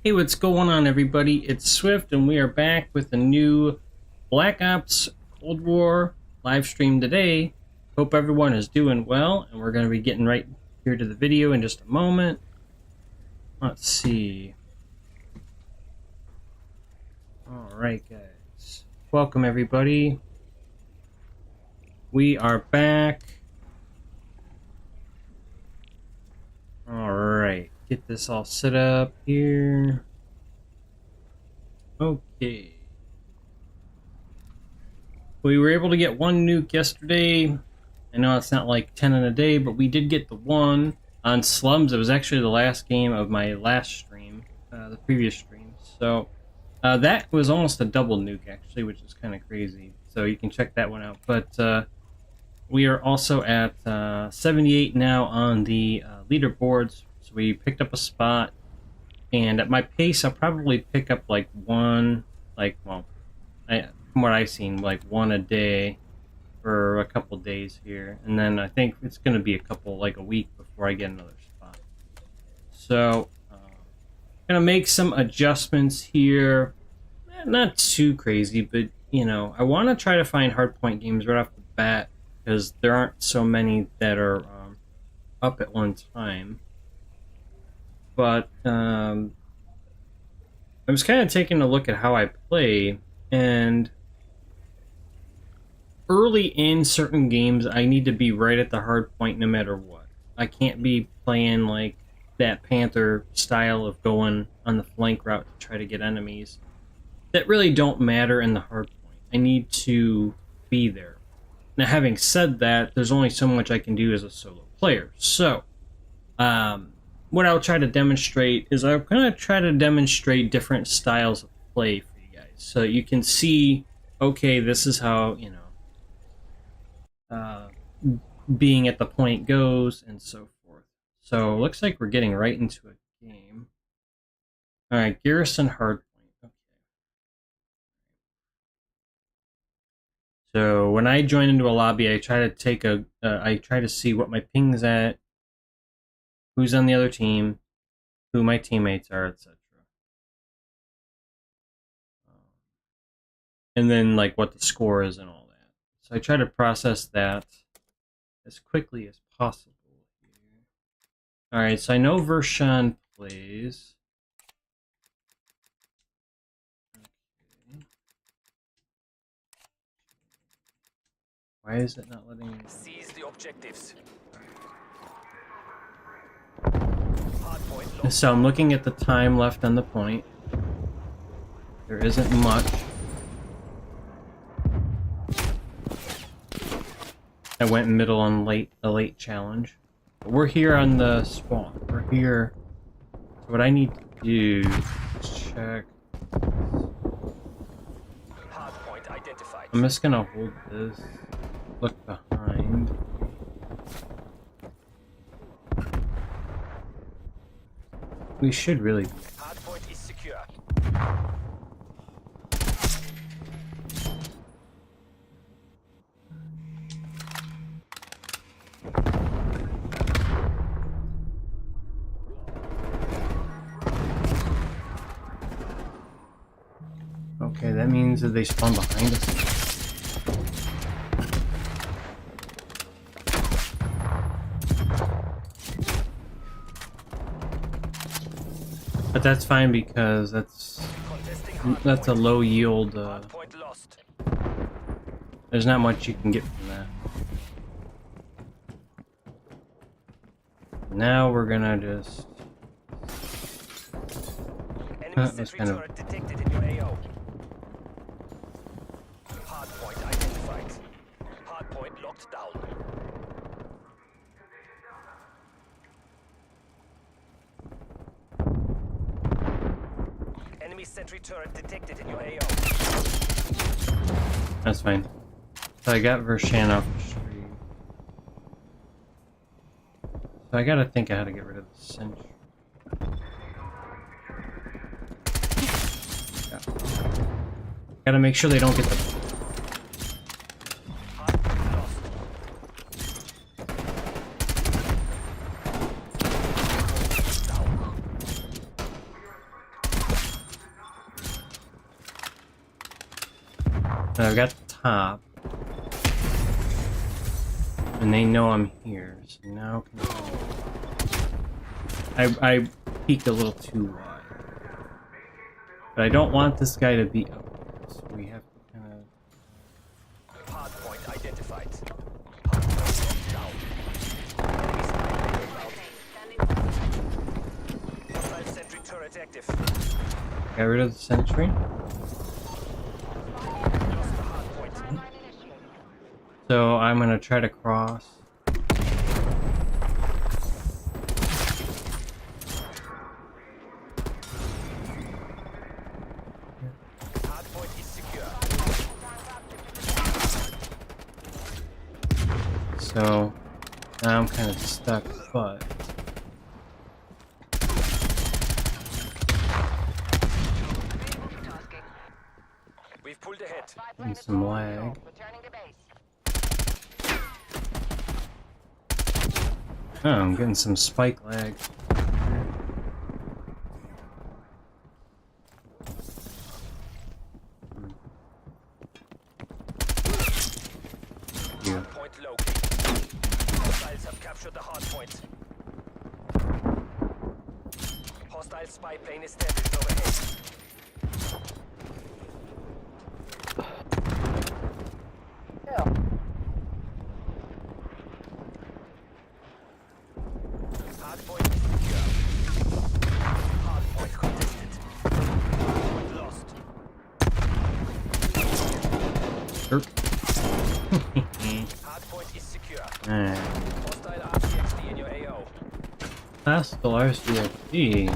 Hey, what's going on, everybody? It's Swift, and we are back with a new Black Ops Cold War live stream today. Hope everyone is doing well, and we're going to be getting right here to the video in just a moment. Let's see. Alright, guys. Welcome, everybody. We are back. Alright, get this all set up here. Okay. We were able to get one nuke yesterday. I know it's not like 10 in a day, but we did get the one on Slums. It was actually the last game of my last stream, the previous stream. So that was almost a double nuke, actually, which is kind of crazy. So you can check that one out. But we are also at 78 now on the leaderboards. So we picked up a spot. And at my pace, I'll probably pick up like one, from what I've seen, like one a day for a couple days here. And then I think it's going to be a week before I get another spot. So, going to make some adjustments here. Not too crazy, but, you know, I want to try to find hardpoint games right off the bat because there aren't so many that are up at one time. But I was kind of taking a look at how I play, and early in certain games, I need to be right at the hard point no matter what. I can't be playing like that Panther style of going on the flank route to try to get enemies that really don't matter in the hard point. I need to be there. Now, having said that, there's only so much I can do as a solo player. So, what I'll try to demonstrate is I'm going to try to demonstrate different styles of play for you guys. So you can see, okay, this is how, you know, being at the point goes and so forth. So looks like we're getting right into a game. Alright, Garrison Hardpoint. Okay. So when I join into a lobby, I try to take I try to see what my ping's at, who's on the other team, who my teammates are, etc. And then like what the score is and all that. So I try to process that as quickly as possible. Alright, so I know Vershawn plays. Okay. Why is it not letting me seize the objectives? So I'm looking at the time left on the point. There isn't much. I went middle on a late challenge. But we're here on the spawn. We're here. So what I need to do is check. Hardpoint identified. I'm just gonna hold this. Look behind. We should really. Hardpoint is secure. Okay, that means that they spawn behind us. But that's fine because that's a low yield. Hardpoint lost. There's not much you can get from that. Now we're gonna just. Enemy That's sentry kind of. turret detected in your AO. Hardpoint identified. Hardpoint locked down. Enemy sentry turret detected in your AO. That's fine. So I got Vershawn off the street. So I gotta think of how to get rid of the sentry. Yeah. Gotta make sure they don't get the. Hardpoint lost. Down. So I've got the top. And they know I'm here, so now I peeked a little too wide. But I don't want this guy to be up here, so we have to kind of... Hard point identified. Hard point down. Enemy spy plane inbound. Hostile sentry turret active. Got rid of the sentry. Lost the hard point. So I'm gonna try to cross. Hard point is secure. So now I'm kind of stuck, but We've pulled ahead. getting some lag. Oh, I'm getting some spike lag. Yeah. Hard point located. Hostiles have captured the hard point. Hostile spy plane established overhead. Hard point is secure. Hard point contested. Hard point lost. Hard point is secure. Alright. Hostile RCXD in your AO. Classical RCXD.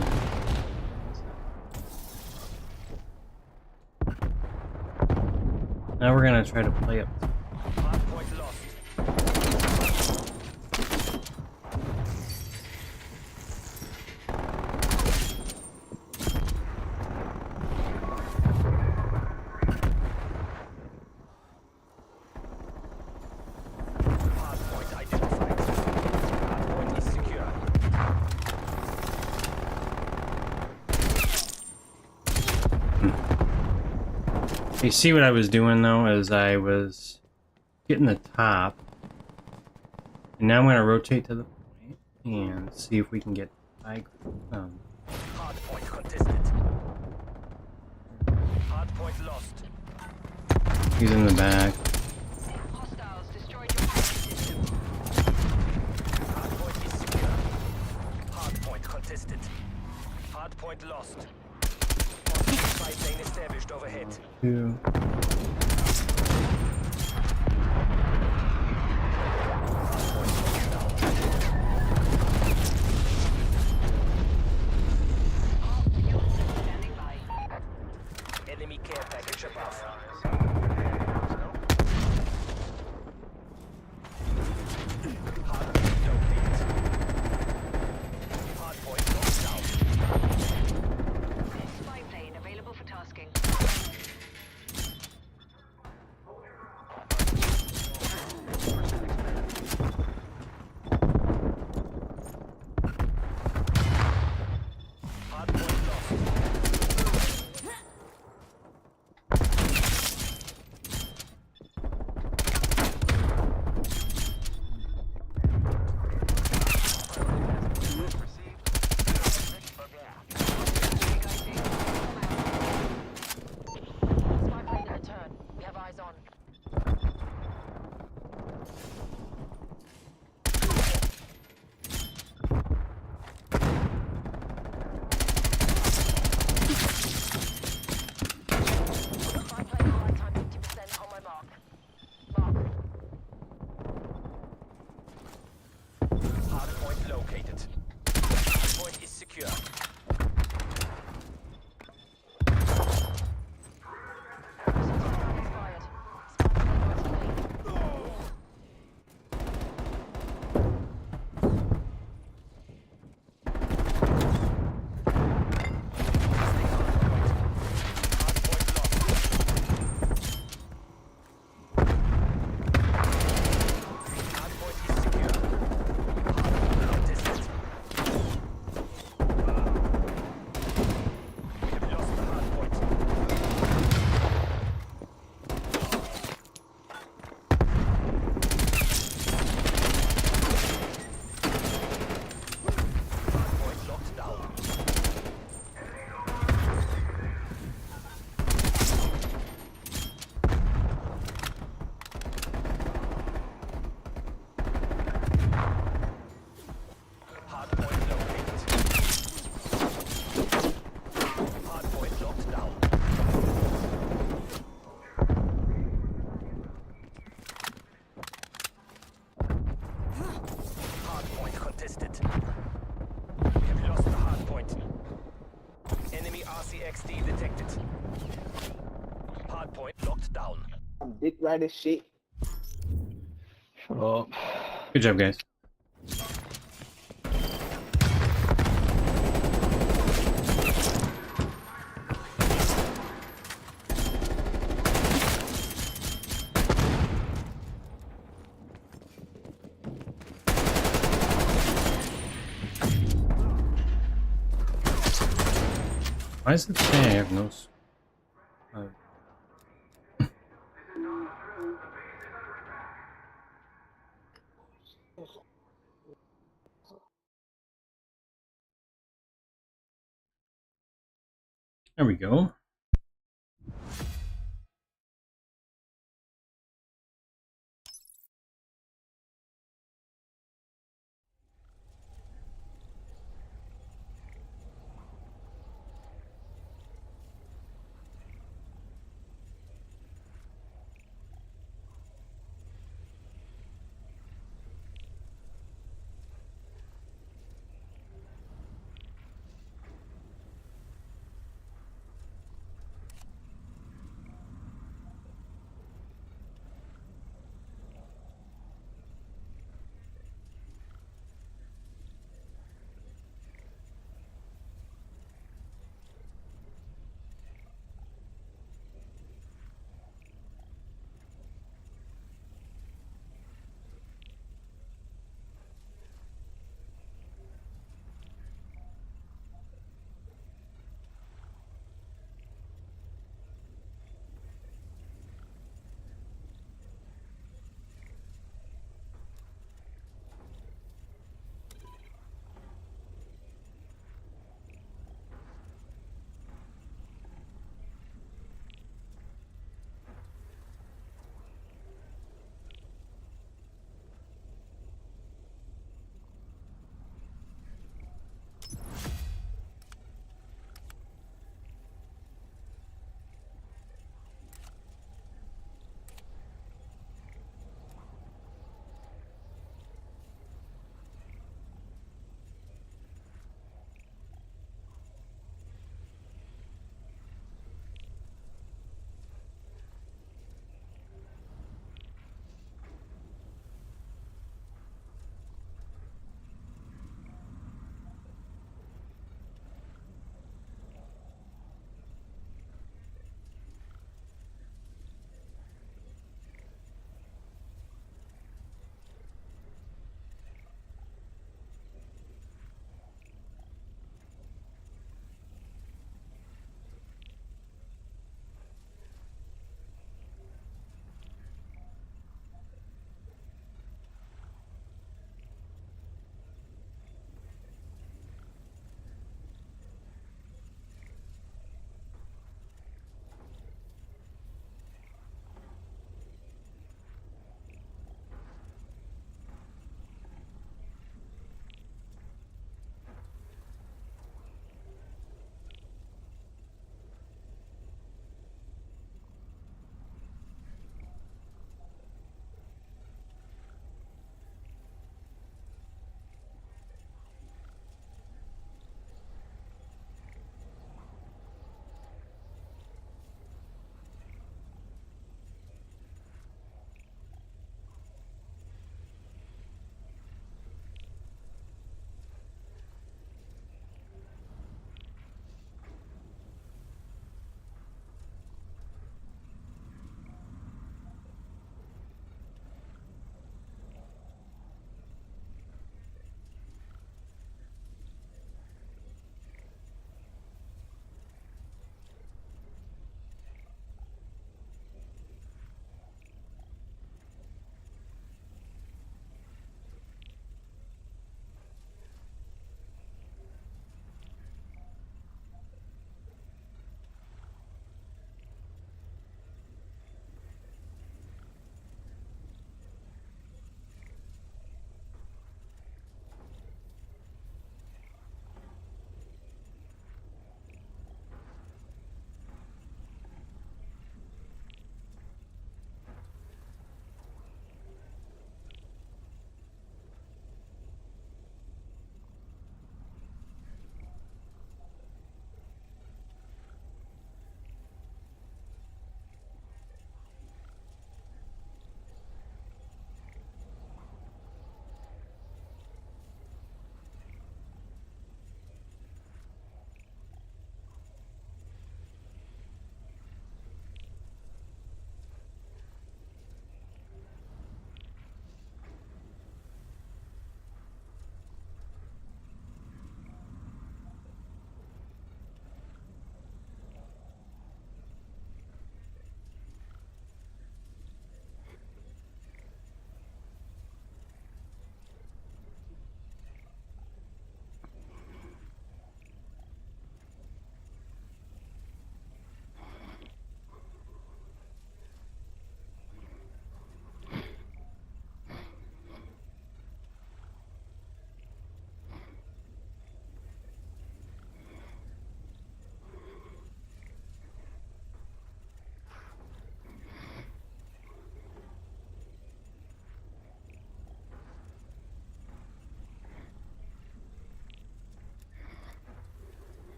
Now we're gonna try to play up. Hard point lost. Hard point identified. Hard point is secure. You see what I was doing though, is I was getting the top, and now I'm gonna rotate to the point and see if we can get high ground. Hard point contested. Hard point lost. He's in the back. Hostiles destroyed your system. Hard point is secure. Hard point contested. Hard point lost. Hostile spy plane established overhead. Two. Standing by. Enemy care package above. Hard point located. Hard point locked down. Spy plane available for tasking. XD detected. Hardpoint locked down. I'm dick right as shit. Shut up. Good job, guys. Why does it say I have no... Oh. There we go.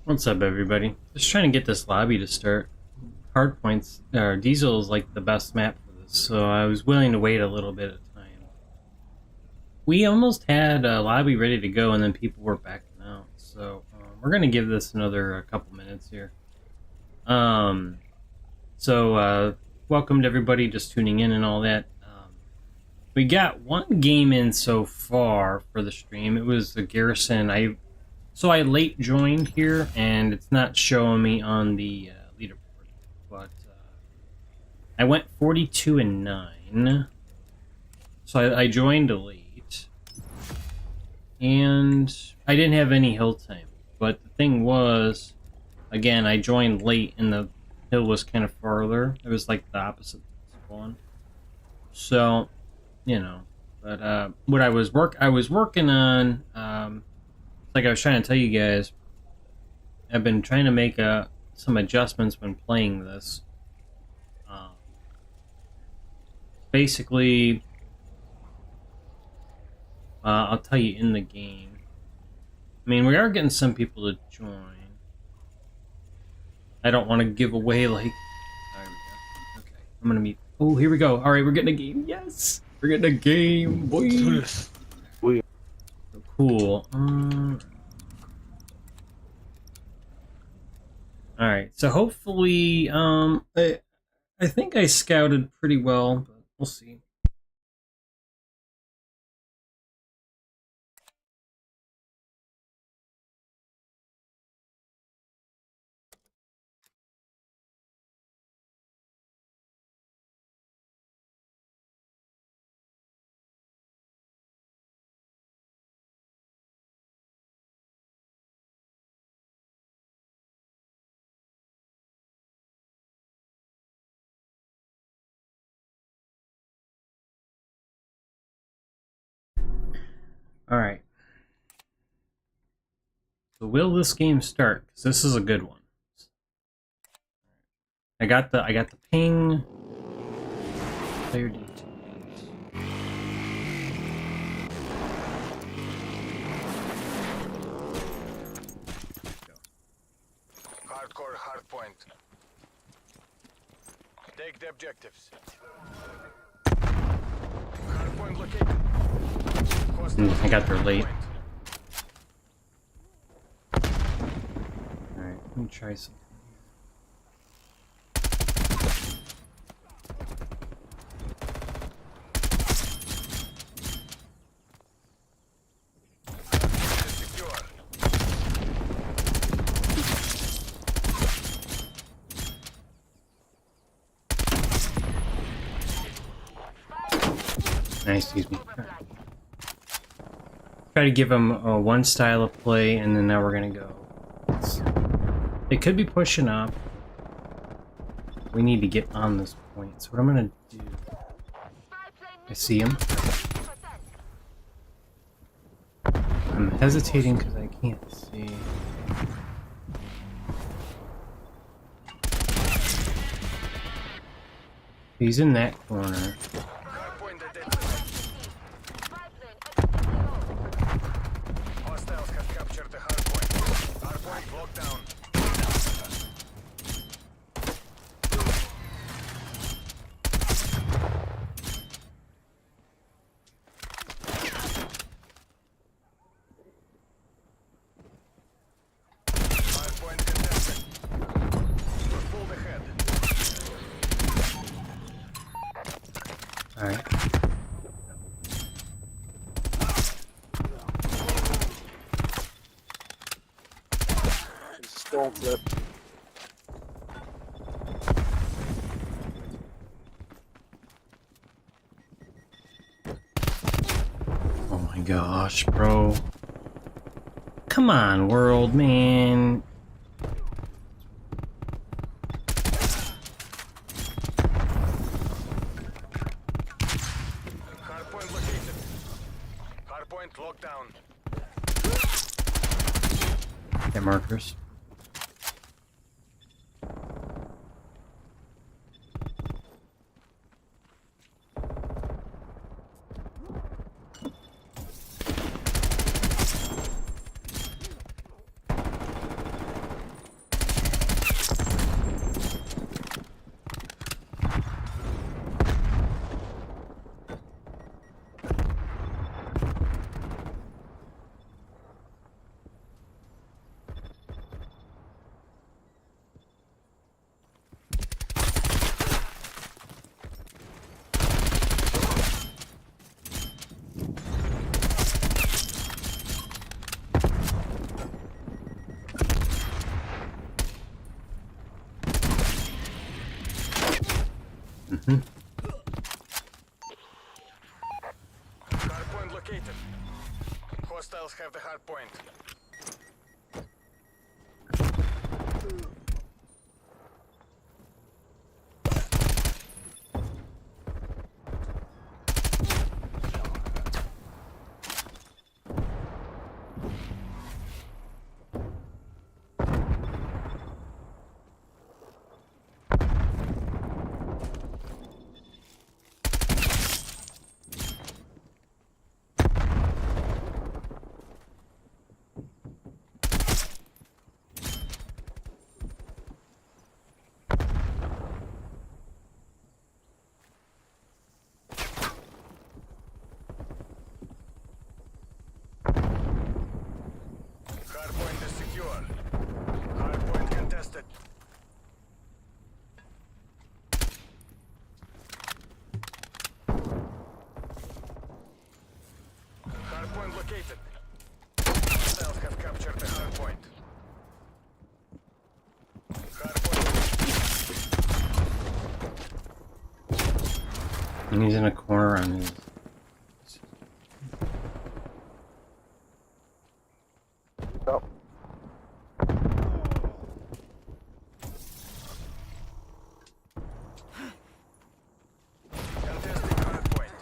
What's up, everybody? Just trying to get this lobby to start. Hardpoints, or Diesel is like the best map for this, so I was willing to wait a little bit of time. We almost had a lobby ready to go, and then people were backing out. So we're gonna give this another couple minutes here. Welcome to everybody just tuning in and all that. We got one game in so far for the stream. It was the Garrison. So I late joined here, and it's not showing me on the leaderboard, but I went 42-9. So I joined late, and I didn't have any hill time. But the thing was, again, I joined late, and the hill was kind of farther. It was like the opposite spawn. So, you know, but what I was working on. Like I was trying to tell you guys, I've been trying to make some adjustments when playing this. Basically, I'll tell you in the game. I mean, we are getting some people to join. I don't want to give away, like... There we go. Okay, I'm gonna meet... Oh, here we go. Alright, we're getting a game. Yes! We're getting a game, boy! Cool. Alright, so hopefully, I think I scouted pretty well, but we'll see. Alright. So will this game start? Because this is a good one. I got the ping. Player details. Hardcore hardpoint. Take the objectives. Hardpoint located. I got there late. Alright, let me try something Secure. Nice, excuse me. Try to give them one style of play, and then now we're gonna go. They could be pushing up. We need to get on this point. So what I'm gonna do? I see him. I'm hesitating because I can't see. He's in that corner. Hardpoint identified. Hostiles have captured the hardpoint. Hardpoint locked down. Hardpoint contested. We're pulled ahead. Alright. Storm flip. Oh my gosh, bro. Come on, world, man. Hardpoint located. Hardpoint locked down. Their markers. located. Hostiles have the hard point. Hardpoint is secure. Hardpoint contested. Hardpoint located. Hostiles have captured the hardpoint. Hardpoint. And he's in a corner on his. Oh. Contesting hardpoint.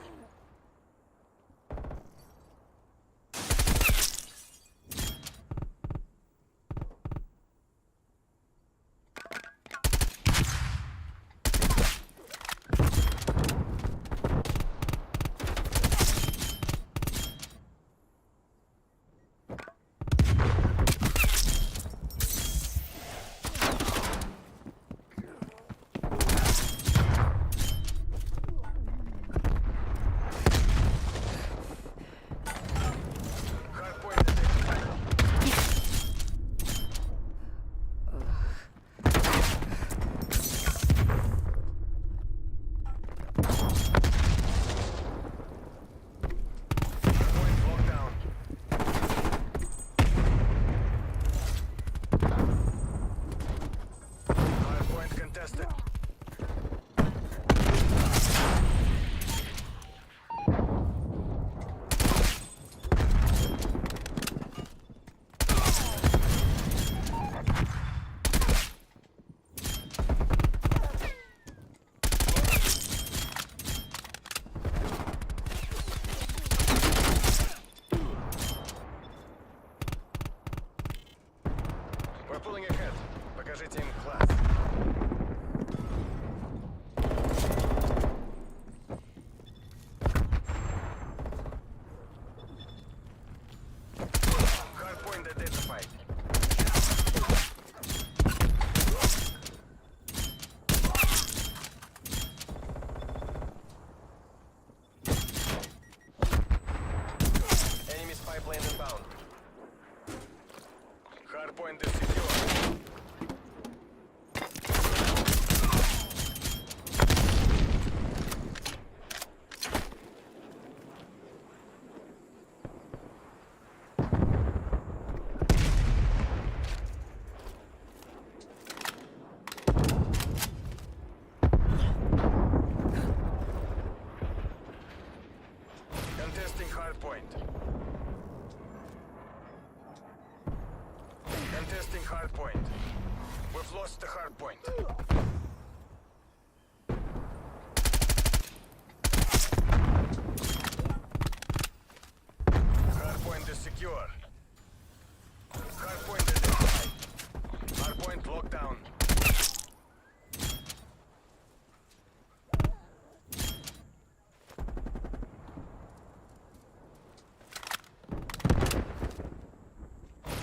Hardpoint detected. Hardpoint locked down. Hardpoint contested. We're pulling ahead. Покажите им класс. Hardpoint identified. Enemy's pipeline inbound. Hardpoint is secure. Contesting hardpoint. Contesting hardpoint. We've lost the hardpoint. Hardpoint is secure. Hardpoint identified. Hardpoint locked down.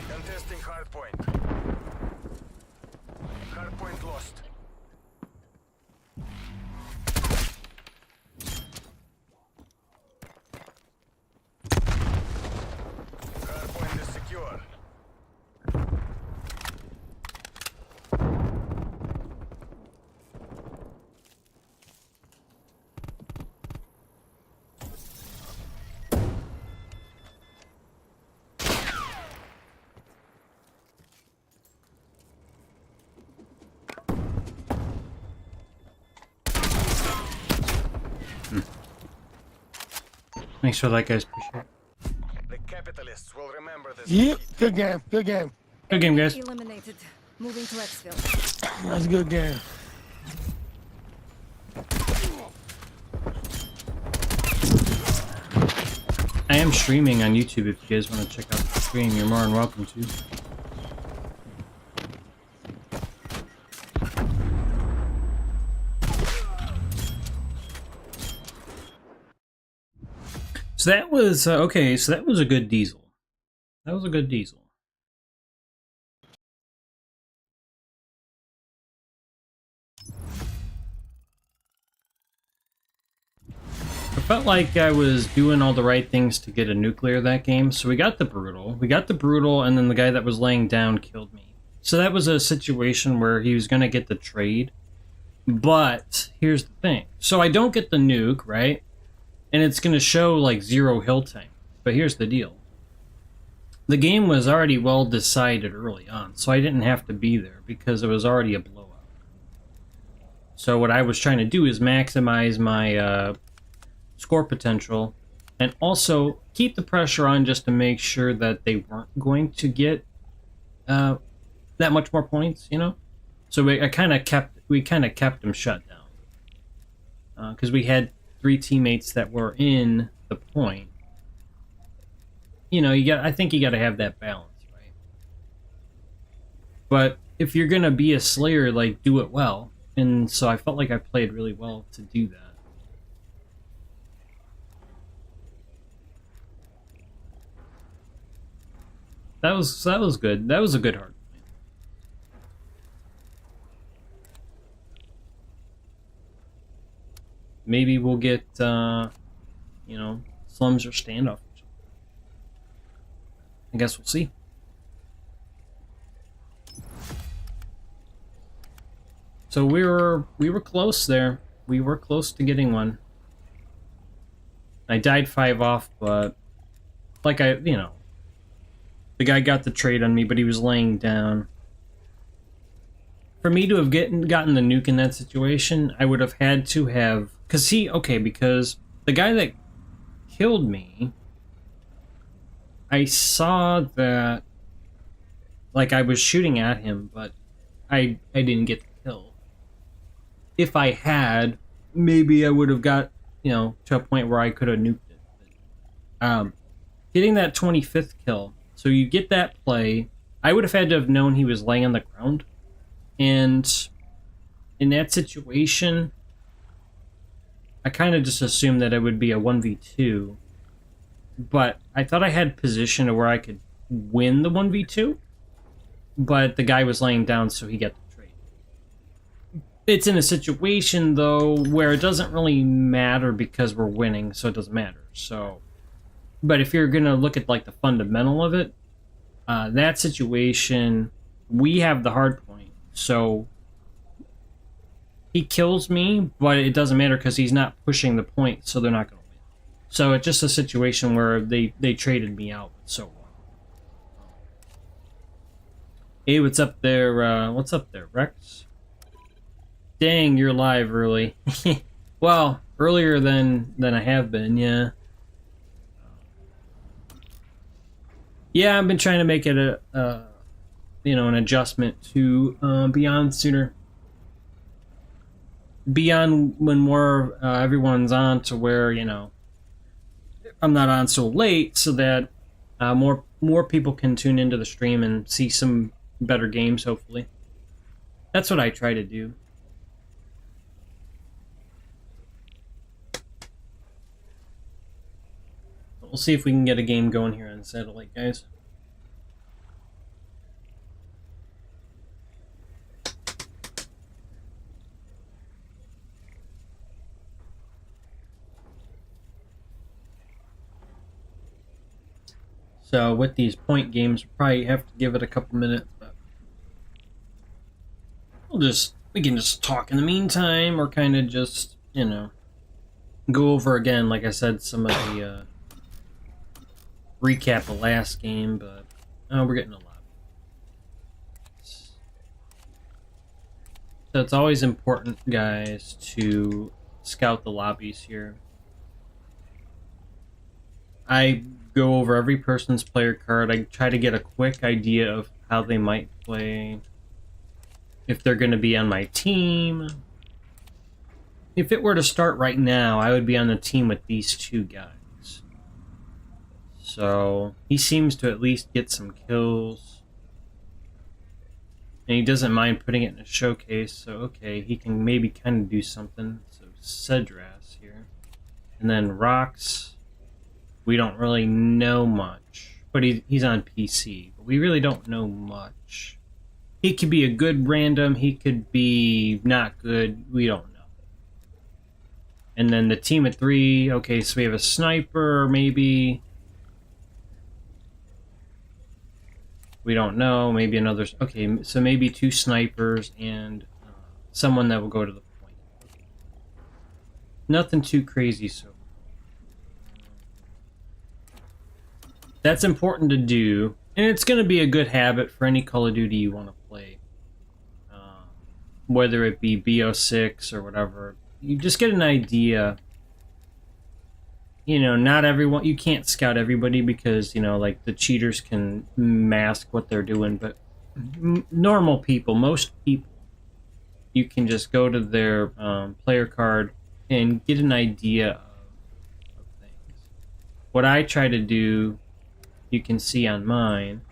Contesting hardpoint. Hardpoint lost. Hardpoint is secure. Make sure that guy's appreciated. Remember this. Yep, good game, good game. Good game, guys. Eliminated. Moving to exfil. That's a good game. I am streaming on YouTube if you guys want to check out the stream. You're more than welcome to. So that was, okay, so that was a good diesel. That was a good diesel. I felt like I was doing all the right things to get a nuclear that game. So we got the brutal, and then the guy that was laying down killed me. So that was a situation where he was going to get the trade. But here's the thing. So I don't get the nuke, right? And it's going to show like 0 hill tank. But here's the deal. The game was already well decided early on, so I didn't have to be there because it was already a blowout. So what I was trying to do is maximize my score potential and also keep the pressure on just to make sure that they weren't going to get that much more points, you know? So we kind of kept them shut down because we had 3 teammates that were in the point. You know, I think you got to have that balance, right? But if you're gonna be a Slayer, like, do it well. And so I felt like I played really well to do that. That was good. That was a good hard point. Maybe we'll get, you know, slums or standoff. I guess we'll see. So we were close there. We were close to getting one. I died 5 off, but like you know, the guy got the trade on me, but he was laying down. For me to have gotten the nuke in that situation, I would have had to have, because the guy that killed me, I saw that, like, I was shooting at him, but I didn't get the kill. If I had, maybe I would have got, you know, to a point where I could have nuked it. But, getting that 25th kill, so you get that play, I would have had to have known he was laying on the ground. And in that situation, I kind of just assumed that it would be a 1v2. But I thought I had position to where I could win the 1v2. But the guy was laying down, so he got the trade. It's in a situation, though, where it doesn't really matter because we're winning, so it doesn't matter. So, but if you're going to look at, like, the fundamental of it, that situation, we have the hard point. So he kills me, but it doesn't matter because he's not pushing the point, so they're not going to win. So it's just a situation where they traded me out with so on. Hey, what's up there? What's up there, Rex? Dang, you're live early. Well, earlier than I have been, yeah. Yeah, I've been trying to make it you know, an adjustment to be on sooner. Be on when more everyone's on, to where, you know, I'm not on so late, so that more people can tune into the stream and see some better games, hopefully. That's what I try to do. We'll see if we can get a game going here on satellite, guys. So with these point games, we'll probably have to give it a couple minutes, but we can just talk in the meantime, or kind of just, you know, go over again, like I said, some of the recap of last game, but we're getting a lot. So it's always important, guys, to scout the lobbies here. I go over every person's player card. I try to get a quick idea of how they might play, if they're going to be on my team. If it were to start right now, I would be on the team with these two guys. So he seems to at least get some kills. And he doesn't mind putting it in a showcase, so okay, he can maybe kind of do something. So Cedras here. And then Rocks, we don't really know much. But he's on PC, but we really don't know much. He could be a good random, he could be not good, we don't know. And then the team of 3, okay, so we have a sniper, maybe. We don't know, maybe another, okay, so maybe 2 snipers and someone that will go to the point. Nothing too crazy, so. That's important to do, and it's going to be a good habit for any Call of Duty you want to play. Whether it be BO6 or whatever. You just get an idea. You know, not everyone, you can't scout everybody because, you know, like the cheaters can mask what they're doing, but normal people, most people, you can just go to their player card and get an idea of things. What I try to do, you can see on mine,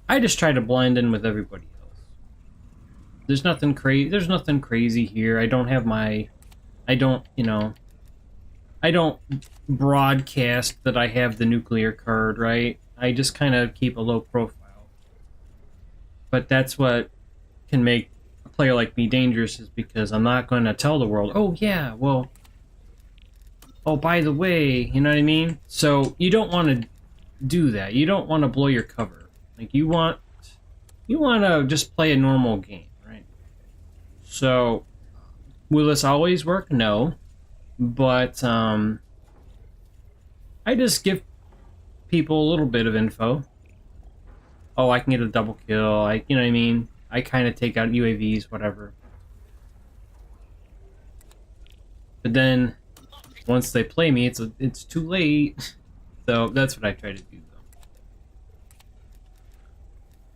I just try to blend in with everybody else. There's nothing crazy here. I don't have my, I don't broadcast that I have the nuclear card, right? I just kind of keep a low profile. But that's what can make a player like me dangerous, is because I'm not going to tell the world, oh yeah, well, oh, by the way, you know what I mean? So you don't want to do that. You don't want to blow your cover. Like, you want to just play a normal game, right? So will this always work? No. But I just give people a little bit of info. Oh, I can get a double kill. You know what I mean? I kind of take out UAVs, whatever. But then once they play me, it's too late. So that's what I try to do,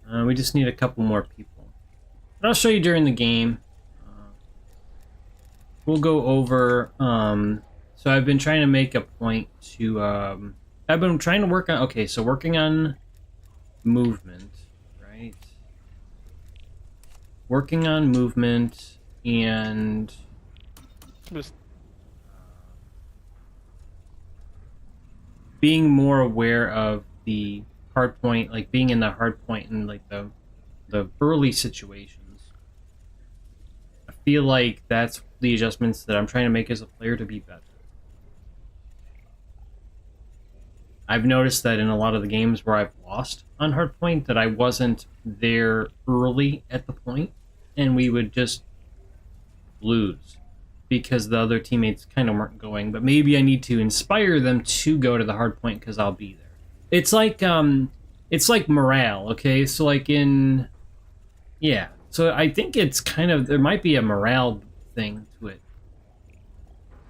though. We just need a couple more people. But I'll show you during the game. We'll go over, so I've been trying to make a point to, I've been trying to work on, okay, so working on movement, right? Working on movement and being more aware of the hard point, like being in the hard point and like the early situations. I feel like that's the adjustments that I'm trying to make as a player to be better. I've noticed that in a lot of the games where I've lost on hardpoint, that I wasn't there early at the point, and we would just lose because the other teammates kind of weren't going. But maybe I need to inspire them to go to the hardpoint because I'll be there. It's like morale, okay? So like in, yeah. So I think it's kind of, there might be a morale thing to it.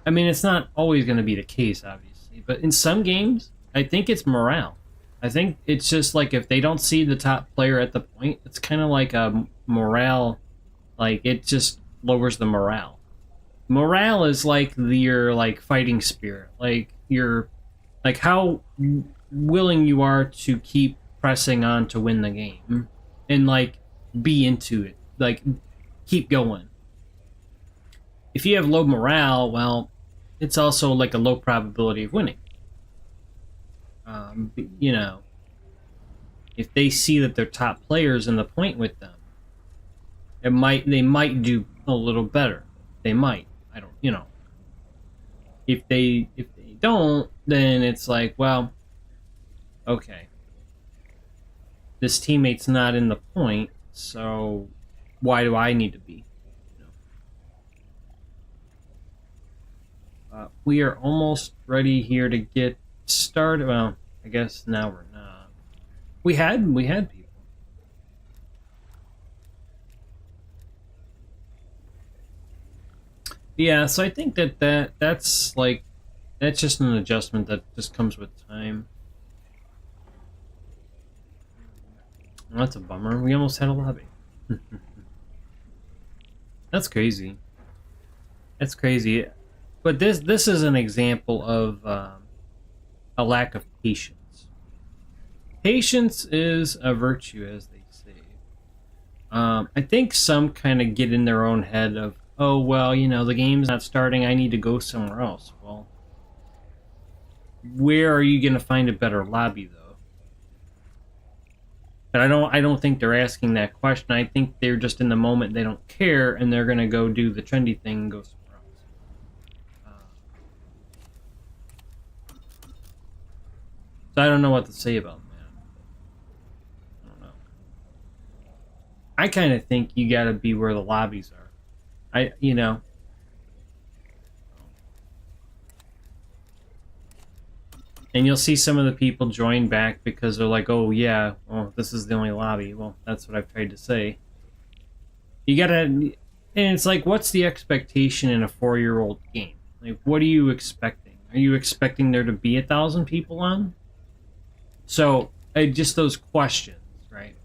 I mean, it's not always going to be the case, obviously, but in some games, I think it's morale. I think it's just like if they don't see the top player at the point, it's kind of like a morale, like it just lowers the morale. Morale is like your like fighting spirit, like your, like how willing you are to keep pressing on to win the game and like be into it, like keep going. If you have low morale, well, it's also like a low probability of winning. You know, if they see that they're top players in the point with them, they might do a little better. They might. I don't, you know. If they don't, then it's like, well, okay. This teammate's not in the point, so why do I need to be? We are almost ready here to get started. Well, I guess now we're not. We had people. Yeah, so I think that's like That's just an adjustment that just comes with time. Well, that's a bummer. We almost had a lobby. That's crazy. That's crazy. But this is an example of a lack of patience. Patience is a virtue, as they say. I think some kind of get in their own head of, oh, well, you know, the game's not starting, I need to go somewhere else. Well, where are you going to find a better lobby, though? But I don't think they're asking that question. I think they're just in the moment, they don't care, and they're going to go do the trendy thing and go somewhere else. So I don't know what to say about that. I don't know. I kind of think you got to be where the lobbies are. You know. And you'll see some of the people join back because they're like, oh yeah, well, this is the only lobby. Well, that's what I've tried to say. You gotta, and it's like, what's the expectation in a 4-year-old game? Like, what are you expecting? Are you expecting there to be 1,000 people on? So, just those questions, right?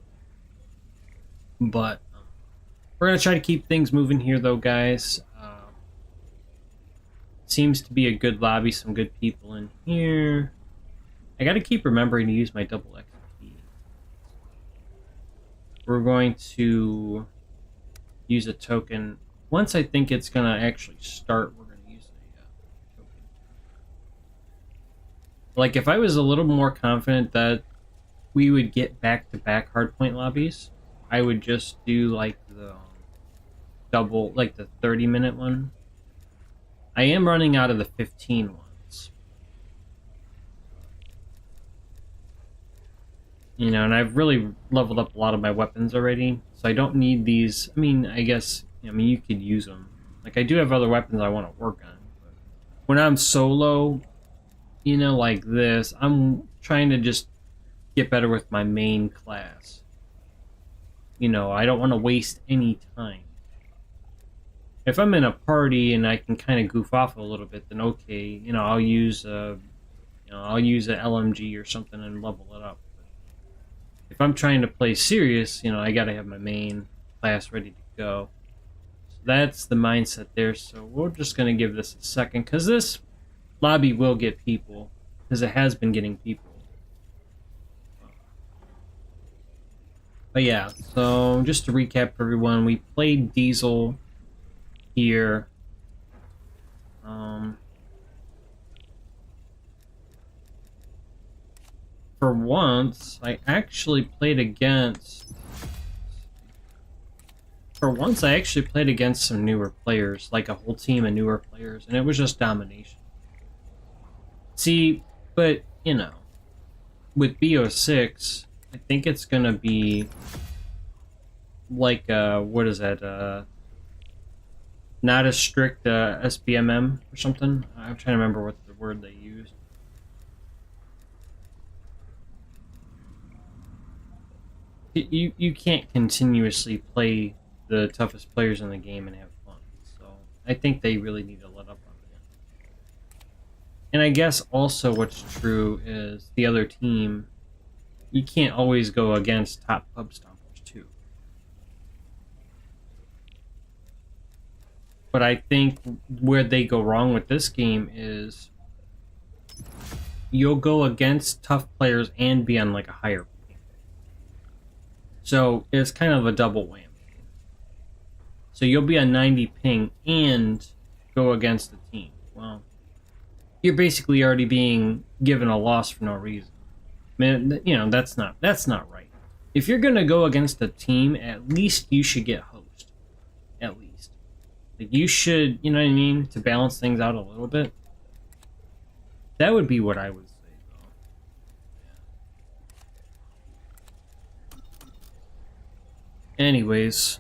But we're gonna try to keep things moving here, though, guys. Seems to be a good lobby, some good people in here. I gotta keep remembering to use my double XP. We're going to use a token. Once I think it's gonna actually start, we're gonna use a token. Like, if I was a little more confident that we would get back-to-back hardpoint lobbies, I would just do like the double, like the 30-minute one. I am running out of the 15 ones. You know, and I've really leveled up a lot of my weapons already, so I don't need these. I mean, I guess, I mean, you could use them. Like, I do have other weapons I want to work on. But when I'm solo, you know, like this, I'm trying to just get better with my main class. You know, I don't want to waste any time. If I'm in a party and I can kind of goof off a little bit, then okay, you know, I'll use a LMG or something and level it up. But if I'm trying to play serious, you know, I gotta have my main class ready to go. So that's the mindset there. So we're just gonna give this a second, because this lobby will get people, because it has been getting people. But yeah, so just to recap for everyone, we played Diesel here. For once, I actually played against... For once, I actually played against some newer players, like a whole team of newer players, and it was just domination. See, but, you know, with BO6, I think it's gonna be like, what is that, not as strict SBMM or something. I'm trying to remember what the word they used. You can't continuously play the toughest players in the game and have fun. So I think they really need to let up on that. And I guess also what's true is the other team, you can't always go against top pub stompers too. But I think where they go wrong with this game is you'll go against tough players and be on like a higher ping. So it's kind of a double whammy. So you'll be on 90 ping and go against the team. Well, you're basically already being given a loss for no reason. I mean, you know, that's not right. If you're gonna go against a team, at least you should get host. At least. Like, you should, you know what I mean, to balance things out a little bit. That would be what I would say, though. Anyways,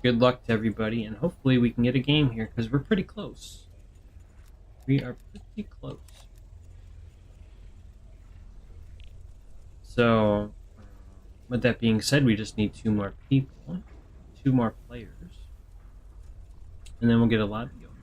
good luck to everybody, and hopefully we can get a game here, because we're pretty close. We are pretty close. So, with that being said, we just need 2 more people, 2 more players. And then we'll get a lobby going.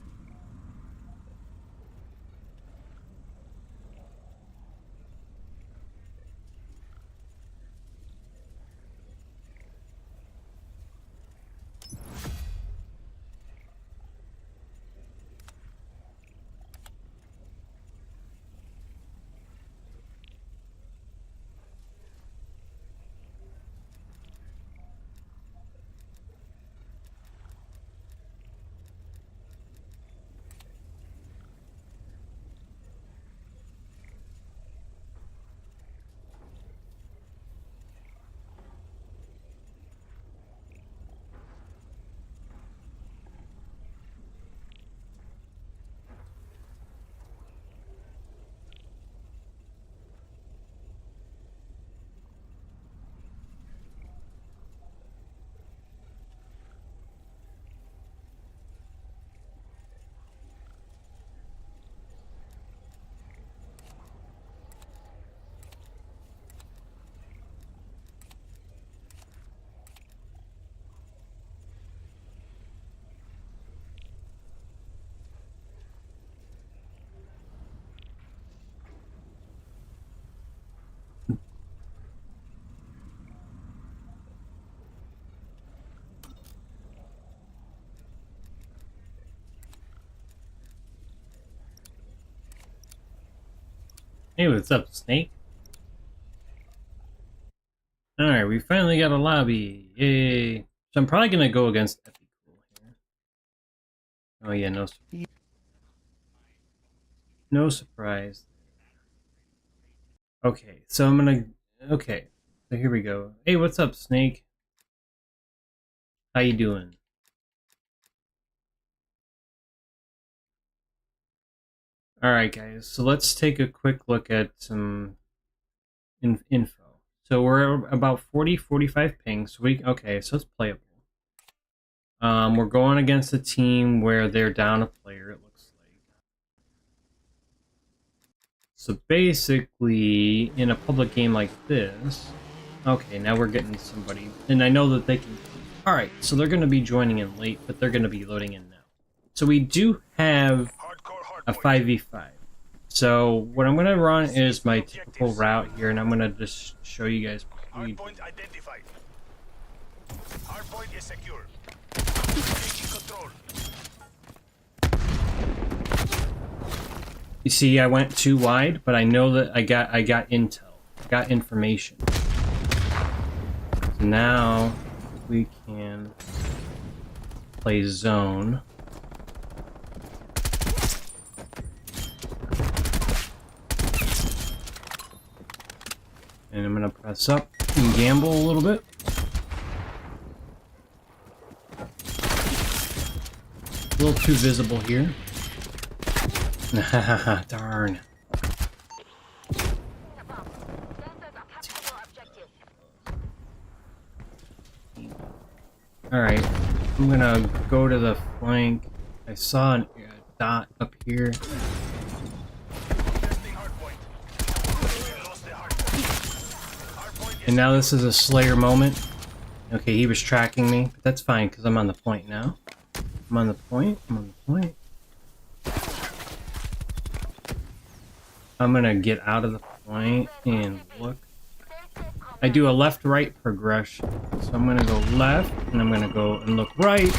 Hey, what's up, Snake? Alright, we finally got a lobby. Yay. So I'm probably gonna go against Epic Cool here. Oh yeah, no surprise. Okay, so I'm gonna... Okay, so here we go. Hey, what's up, Snake? How you doing? Alright guys, so let's take a quick look at some info. So we're about 45 ping, so okay, so it's playable. We're going against a team where they're down a player, it looks like. So basically, in a public game like this... Okay, now we're getting somebody, and I know that they can... Alright, so they're going to be joining in late, but they're going to be loading in now. So we do have a 5v5. So what I'm going to run is my typical route here, and I'm going to just show you guys what we do. Hardpoint identified. Hardpoint is secure. Taking control. You see, I went too wide, but I know that I got intel, I got information. So now we can play zone. And I'm gonna press up and gamble a little bit. A little too visible here. Darn. Alright, I'm gonna go to the flank. I saw a dot up here. And now this is a Slayer moment. Okay, he was tracking me, but that's fine because I'm on the point now. I'm on the point. I'm gonna get out of the point and look. I do a left-right progression. So I'm gonna go left, and I'm gonna go and look right.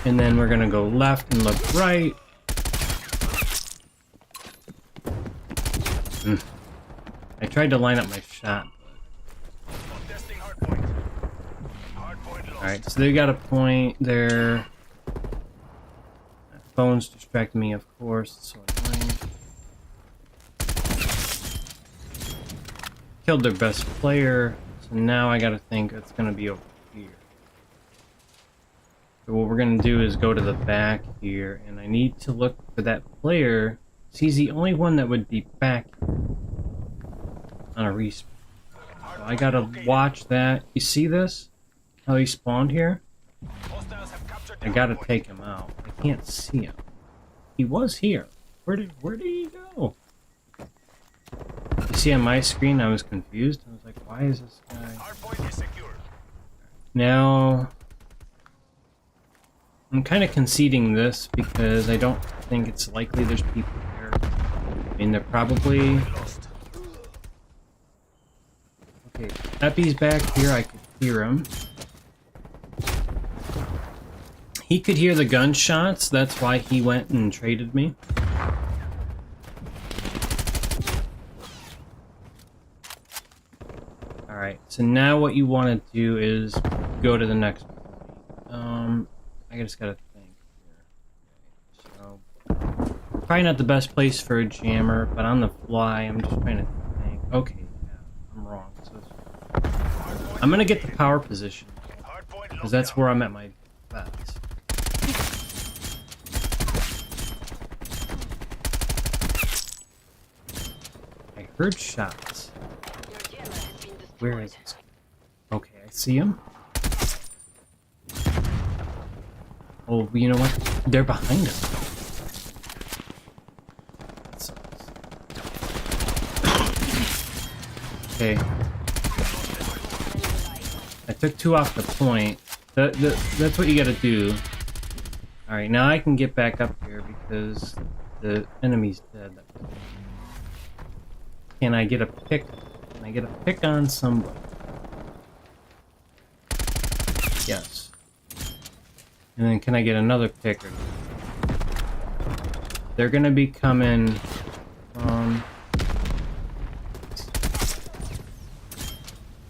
And then we're gonna go left and look right. I tried to line up my shot. Alright, so they got a point there. Phone's distracting me, of course. It's so annoying. Killed their best player, so now I gotta think it's gonna be over here. So what we're gonna do is go to the back here, and I need to look for that player. He's the only one that would be back on a respawn. So I gotta watch that. You see this? How he spawned here? I gotta take him out. I can't see him. He was here. Where did he go? You see on my screen I was confused. I was like, why is this guy? Now I'm kinda conceding this because I don't think it's likely there's people there. I mean, they're probably... Okay, Epi's back here, I could hear him. He could hear the gunshots, that's why he went and traded me. Alright, so now what you want to do is go to the next point. I just gotta think here. So, probably not the best place for a jammer, but on the fly, I'm just trying to think. Okay, yeah, I'm wrong. So I'm gonna get the power position, because that's where I'm at my best. I heard shots. Where is this? Okay, I see him. Oh, you know what? They're behind us. That sucks. Okay. I took 2 off the point. That's what you gotta do. Alright, now I can get back up here because the enemy's dead. Can I get a pick? Can I get a pick on somebody? Yes. And then can I get another picker? They're gonna be coming from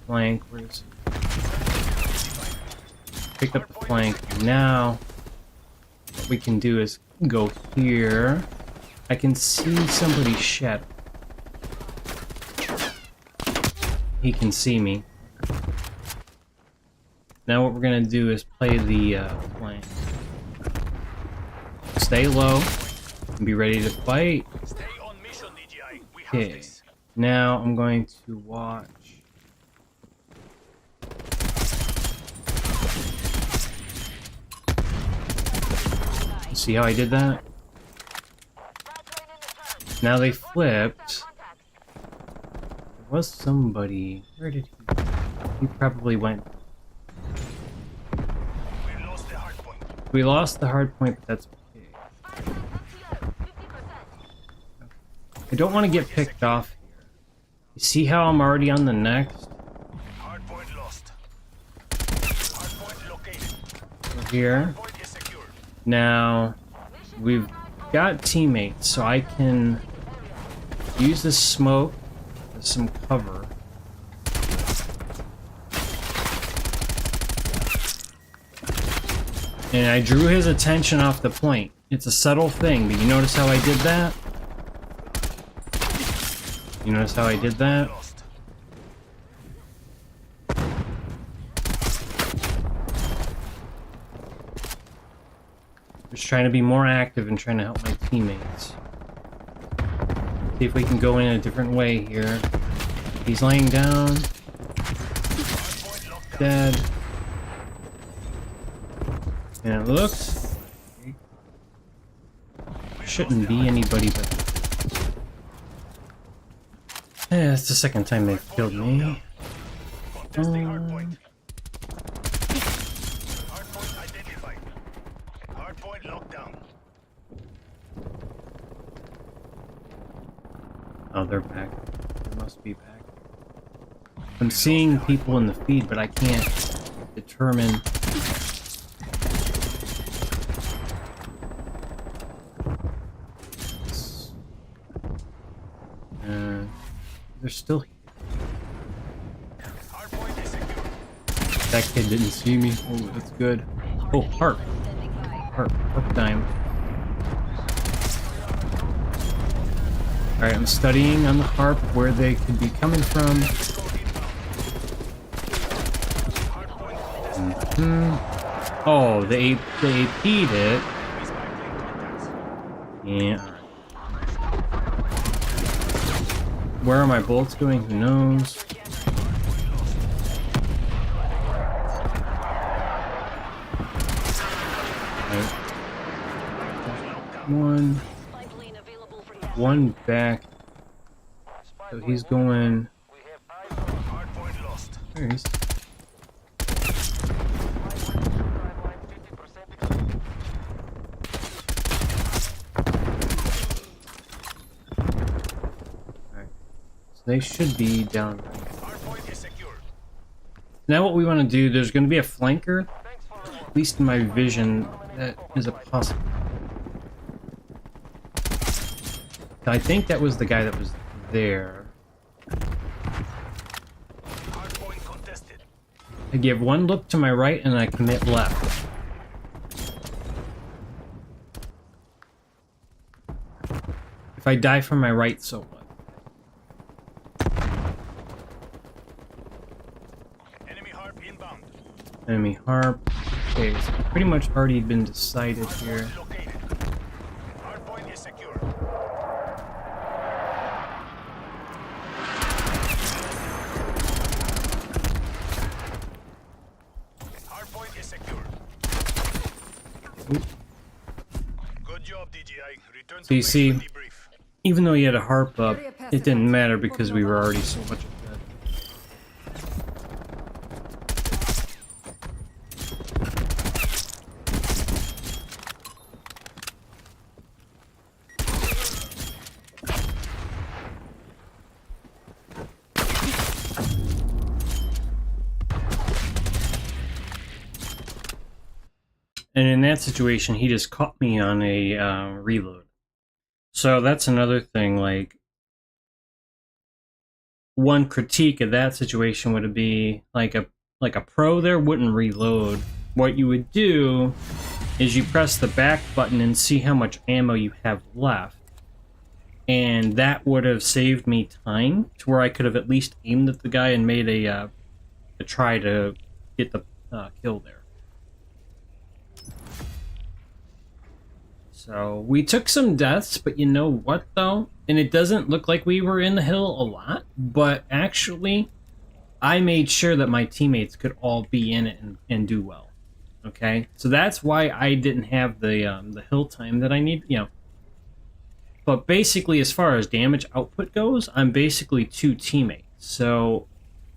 flank. Where's pick up the flank. Now, what we can do is go here. I can see somebody's shadow. He can see me. Now what we're gonna do is play the flank. Stay low and be ready to fight. Stay on mission, DJI. We have Okay. this. Now I'm going to watch. See how I did that? Now they flipped. There was somebody. Where did he go? He probably went. We lost the hard point. We lost the hard point, but that's okay. I don't want to get picked off here. You see how I'm already on the next? Hard point lost. Hard point located. Over here. Point is secured. Now, we've got teammates, so I can use this smoke as some cover. And I drew his attention off the point. It's a subtle thing, but you notice how I did that? You notice how I did that? Lost. Just trying to be more active and trying to help my teammates. See if we can go in a different way here. He's laying down. Dead. And it looks... shouldn't be anybody but... Yeah, that's the second time they've killed me. Contesting hard point. Hard point identified. Hard point locked down. Oh, they're back. They must be back. I'm seeing people in the feed, but I can't determine... they're still here. Hard point is secured. That kid didn't see me. Oh, that's good. Oh, harp. Harp time. Alright, I'm studying on the harp where they could be coming from. Oh, they AP'd it. Yeah, alright. Where are my bullets going? Who knows? Right. One back. So he's going. Hard point lost. There he is. Alright. So they should be down right. Hard point is secured. Now what we want to do, there's going to be a flanker. At least in my vision, that is a possible. I think that was the guy that was there. Hard point contested. I give one look to my right and I commit left. If I die from my right, so what? Enemy harp inbound. Enemy harp. Okay, it's pretty much already been decided here. Located. Hard point is secured. Hard point is secured. Oop. Good job, DJI. Return So you to base see, for debrief. even though he had a harp up, it didn't matter because we were already so much dead. And in that situation, he just caught me on a reload. So that's another thing, like, one critique of that situation would be like a pro there wouldn't reload. What you would do is you press the back button and see how much ammo you have left. And that would have saved me time to where I could have at least aimed at the guy and made a try to get the kill there. So we took some deaths, but you know what though? And it doesn't look like we were in the hill a lot, but actually I made sure that my teammates could all be in it and do well. Okay, so that's why I didn't have the hill time that I need, you know. But basically, as far as damage output goes, I'm basically 2 teammates. So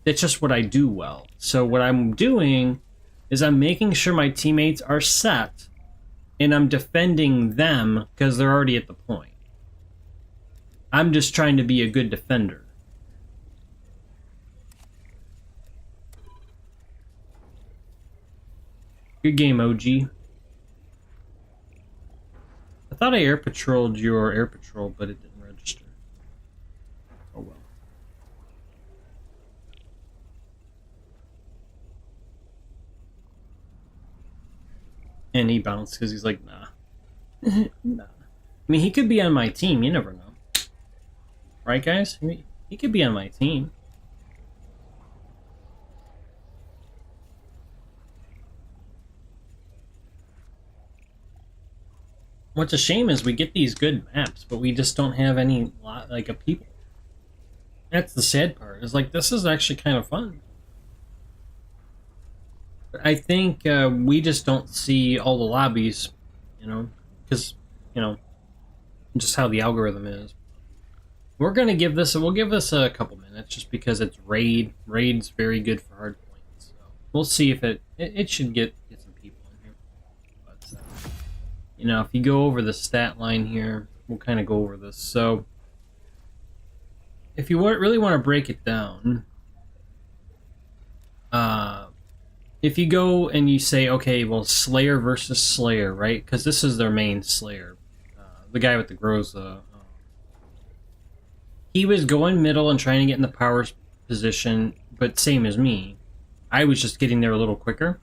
that's just what I do well. So what I'm doing is I'm making sure my teammates are set, and I'm defending them because they're already at the point. I'm just trying to be a good defender. Good game, OG. I thought I air patrolled your air patrol, but it didn't register. Oh well. And he bounced because he's like, nah. Nah. I mean, he could be on my team. You never know. Right, guys? I mean, he could be on my team. What's a shame is we get these good maps, but we just don't have any like a people. That's the sad part. Is like this is actually kind of fun. But I think we just don't see all the lobbies, you know, because you know just how the algorithm is. We're gonna give this. We'll give this a couple minutes just because it's raid. Raid's very good for hard points. So we'll see if it should get some people in here. But you know, if you go over the stat line here, we'll kind of go over this. So, if you really want to break it down, if you go and you say, okay, well, Slayer versus Slayer, right? Because this is their main Slayer, the guy with the Groza. He was going middle and trying to get in the power position, but same as me. I was just getting there a little quicker.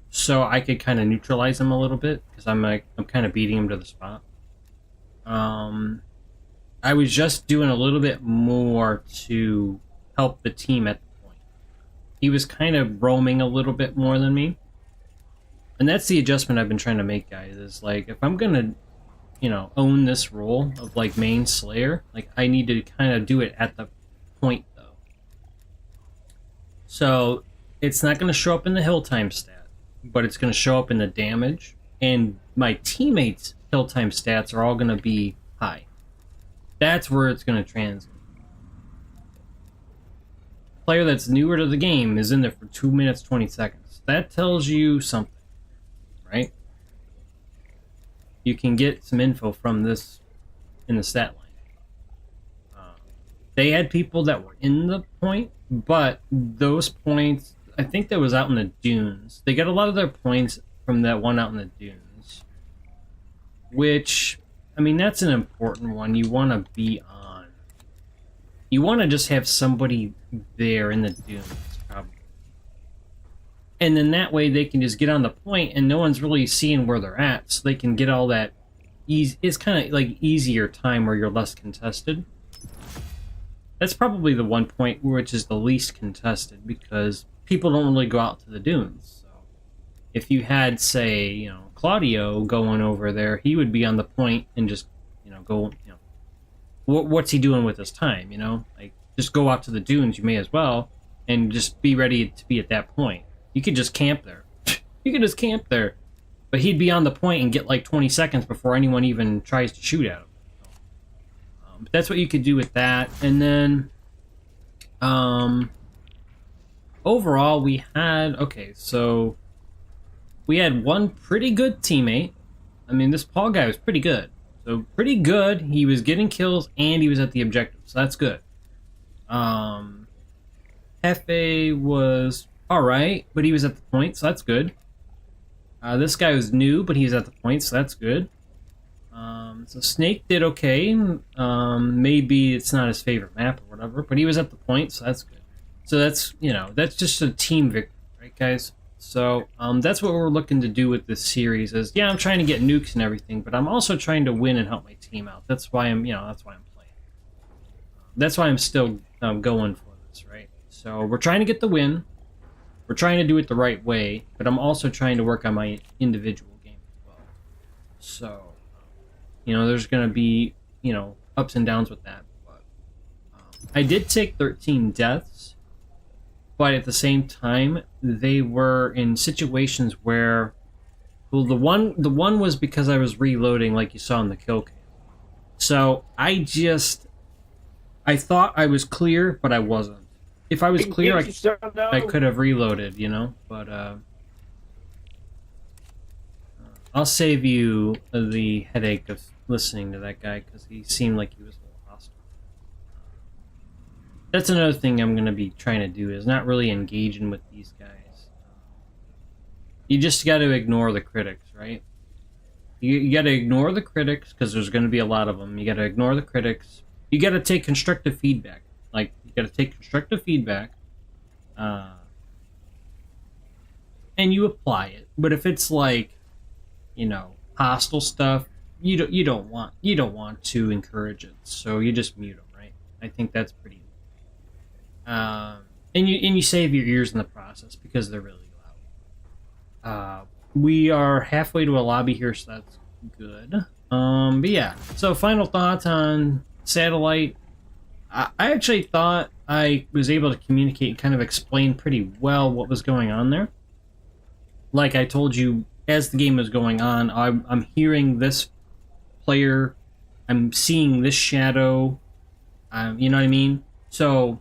So I could kind of neutralize him a little bit because I'm kind of beating him to the spot. I was just doing a little bit more to help the team at the point. He was kind of roaming a little bit more than me, and that's the adjustment I've been trying to make, guys. Is like if I'm gonna, you know, own this role of like main Slayer, like I need to kind of do it at the point though. So it's not going to show up in the hill time stat, but it's going to show up in the damage, and my teammates' hill time stats are all going to be high. That's where it's going to translate. Player that's newer to the game is in there for 2 minutes 20 seconds. That tells you something, right? You can get some info from this in the stat line. They had people that were in the point, but those points, I think that was out in the dunes. They got a lot of their points from that one out in the dunes. Which, I mean, that's an important one. You want to be on. You want to just have somebody there in the dunes, probably. And then that way they can just get on the point and no one's really seeing where they're at. So they can get all that easy. It's kind of like easier time where you're less contested. That's probably the one point which is the least contested because people don't really go out to the dunes. So if you had, say, you know, Claudio going over there, he would be on the point and just, you know, go, you know, what's he doing with his time, you know? Like, just go out to the dunes, you may as well, and just be ready to be at that point. You could just camp there. You could just camp there. But he'd be on the point and get like 20 seconds before anyone even tries to shoot at him. But that's what you could do with that. And then, overall, we had, okay, so we had one pretty good teammate. I mean, this Paul guy was pretty good. So, pretty good. He was getting kills and he was at the objective. So, that's good. Hefe was alright, but he was at the point, so that's good. This guy was new, but he was at the point, so that's good. So Snake did okay. Maybe it's not his favorite map or whatever, but he was at the point, so that's good. So that's, you know, that's just a team victory, right, guys? So that's what we're looking to do with this series. Is yeah, I'm trying to get nukes and everything, but I'm also trying to win and help my team out. That's why I'm, you know, that's why I'm playing. That's why I'm still going for this, right? So we're trying to get the win. We're trying to do it the right way, but I'm also trying to work on my individual game as well. So, you know, there's going to be, you know, ups and downs with that. But I did take 13 deaths, but at the same time, they were in situations where, well, the one was because I was reloading, like you saw in the kill cam. So I thought I was clear, but I wasn't. If I was clear, I could have reloaded, you know, but I'll save you the headache of listening to that guy, because he seemed like he was a little hostile. That's another thing I'm going to be trying to do, is not really engaging with these guys. You just got to ignore the critics, right? You got to ignore the critics, because there's going to be a lot of them. You got to ignore the critics. You got to take constructive feedback. Like, you got to take constructive feedback, and you apply it. But if it's like, you know, hostile stuff, you don't want to encourage it. So you just mute them, right? I think that's pretty. And you save your ears in the process, because they're really loud. We are halfway to a lobby here, so that's good. But yeah. So final thoughts on Satellite. I actually thought I was able to communicate and kind of explain pretty well what was going on there. Like I told you, as the game was going on, I'm hearing this player, I'm seeing this shadow, you know what I mean? So,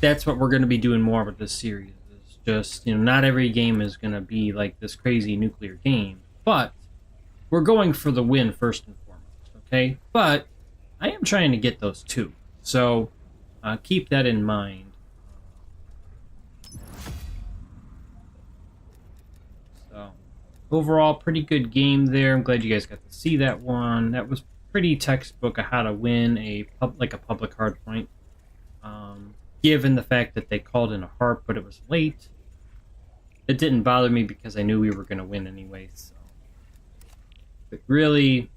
that's what we're going to be doing more with this series. It's just, you know, not every game is going to be like this crazy nuclear game, but we're going for the win first and foremost, okay? But I am trying to get those too, so keep that in mind. So overall, pretty good game there. I'm glad you guys got to see that one. That was pretty textbook of how to win a public hardpoint. Given the fact that they called in a harp, but it was late, it didn't bother me because I knew we were going to win anyway. So. But really,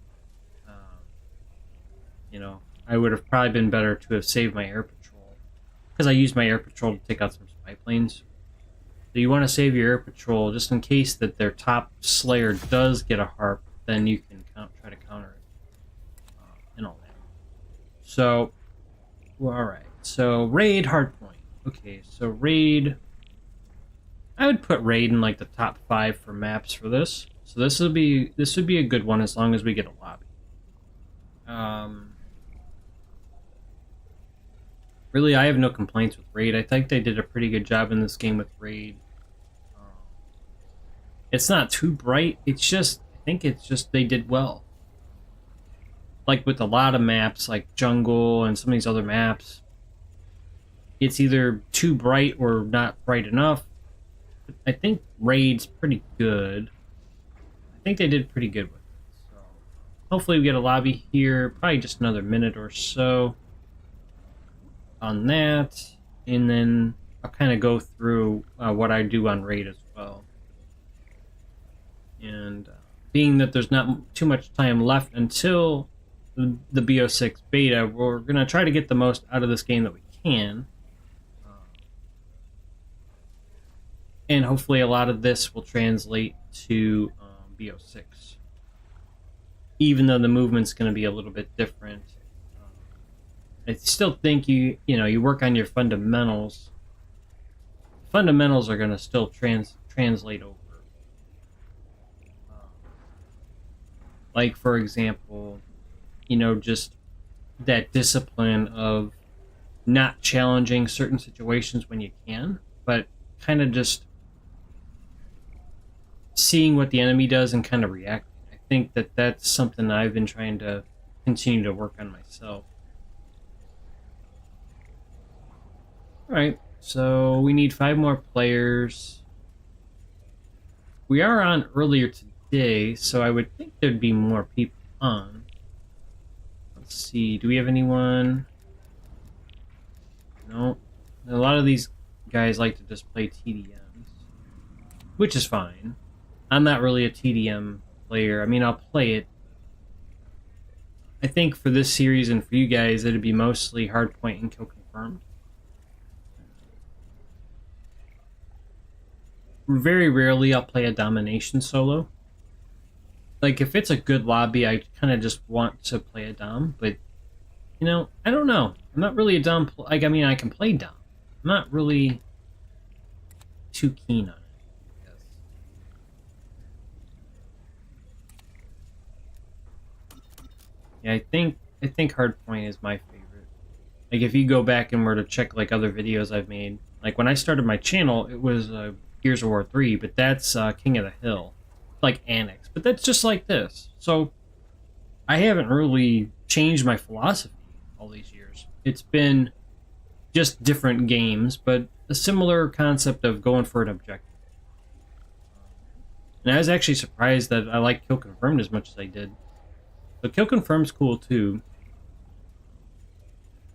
you know, I would have probably been better to have saved my air patrol, because I used my air patrol to take out some spy planes. So you want to save your air patrol just in case that their top slayer does get a harp, then you can try to counter it and all that. So, well, all right. So raid hardpoint. Okay, so raid. I would put raid in like the top 5 for maps for this. So this would be a good one as long as we get a lobby. Really, I have no complaints with raid. I think they did a pretty good job in this game with raid. It's not too bright. It's just, I think it's just they did well. Like with a lot of maps, like Jungle and some of these other maps, it's either too bright or not bright enough. I think raid's pretty good. I think they did pretty good with it. So hopefully we get a lobby here, probably just another minute or so on that, and then I'll kind of go through what I do on raid as well. And being that there's not too much time left until the BO6 beta, we're going to try to get the most out of this game that we can. And hopefully a lot of this will translate to BO6. Even though the movement's going to be a little bit different. I still think you work on your fundamentals. Fundamentals are going to still translate over. Like, for example, just that discipline of not challenging certain situations when you can, but kind of just seeing what the enemy does and kind of reacting. I think that that's something I've been trying to continue to work on myself. Alright, so we need 5 more players. We are on earlier today, so I would think there'd be more people on. Let's see, do we have anyone? No. A lot of these guys like to just play TDMs, which is fine. I'm not really a TDM player. I mean, I'll play it. I think for this series and for you guys, it'd be mostly hardpoint and kill confirmed. Very rarely I'll play a domination solo. Like, if it's a good lobby, I kind of just want to play a dom, but, you know, I don't know. I'm not really a dom, like, I mean, I can play dom. I'm not really too keen on it, I guess. Yeah, I think hardpoint is my favorite. Like, if you go back and were to check, like, other videos I've made, like, when I started my channel, it was Gears of War 3, but that's King of the Hill. Like Annex, but that's just like this. So I haven't really changed my philosophy all these years. It's been just different games, but a similar concept of going for an objective. And I was actually surprised that I like Kill Confirmed as much as I did. But Kill Confirmed's cool too.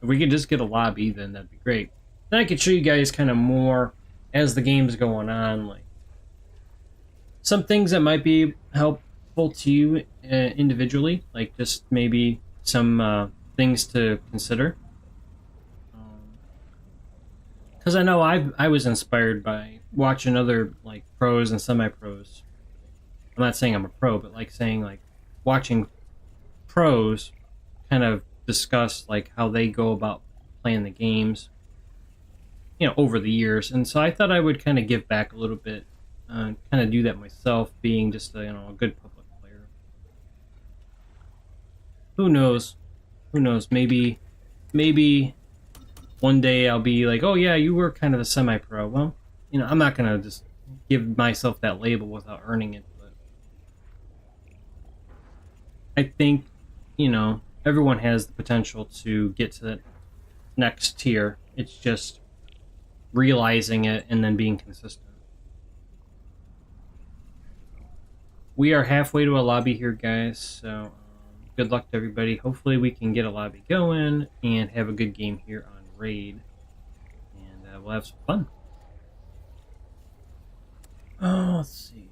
If we could just get a lobby, then that'd be great. Then I could show you guys kind of more as the game's going on, like some things that might be helpful to you individually, like just maybe some things to consider. Because I know I was inspired by watching other like pros and semi-pros. I'm not saying I'm a pro, but like saying like watching pros kind of discuss like how they go about playing the games, you know, over the years. And so I thought I would kind of give back a little bit. Kind of do that myself, being just a, a good public player. Who knows? Who knows? Maybe one day I'll be like, oh yeah, you were kind of a semi-pro. Well, you know, I'm not gonna just give myself that label without earning it. But I think, you know, everyone has the potential to get to that next tier. It's just realizing it and then being consistent. We are halfway to a lobby here, guys, so good luck to everybody. Hopefully we can get a lobby going and have a good game here on Raid, and we'll have some fun. Oh, let's see.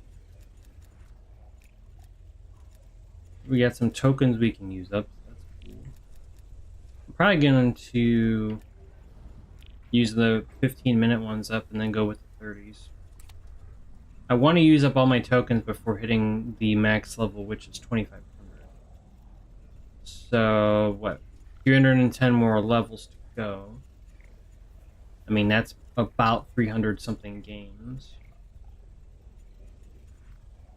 We got some tokens we can use up. So that's cool. I'm probably going to use the 15-minute ones up and then go with the 30s. I want to use up all my tokens before hitting the max level, which is 2,500. So, what? 310 more levels to go. I mean, that's about 300-something games.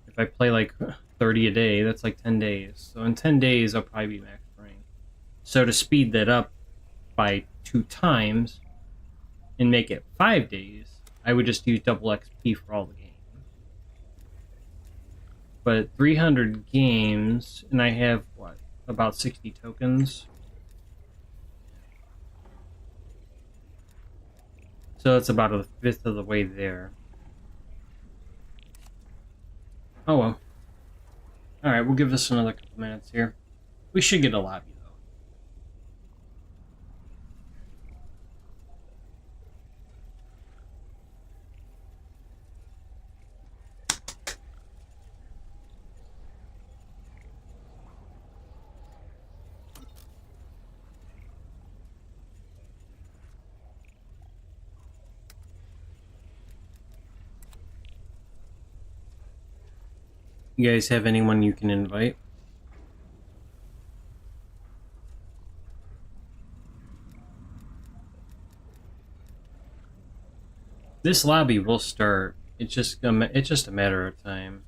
If I play like 30 a day, that's like 10 days. So in 10 days, I'll probably be max rank. So to speed that up by 2 times and make it 5 days, I would just use double XP for all the games. But 300 games, and I have, what, about 60 tokens? So that's about a fifth of the way there. Oh well. Alright, we'll give this another couple minutes here. We should get a lobby, though. You guys have anyone you can invite? This lobby will start. It's just a matter of time.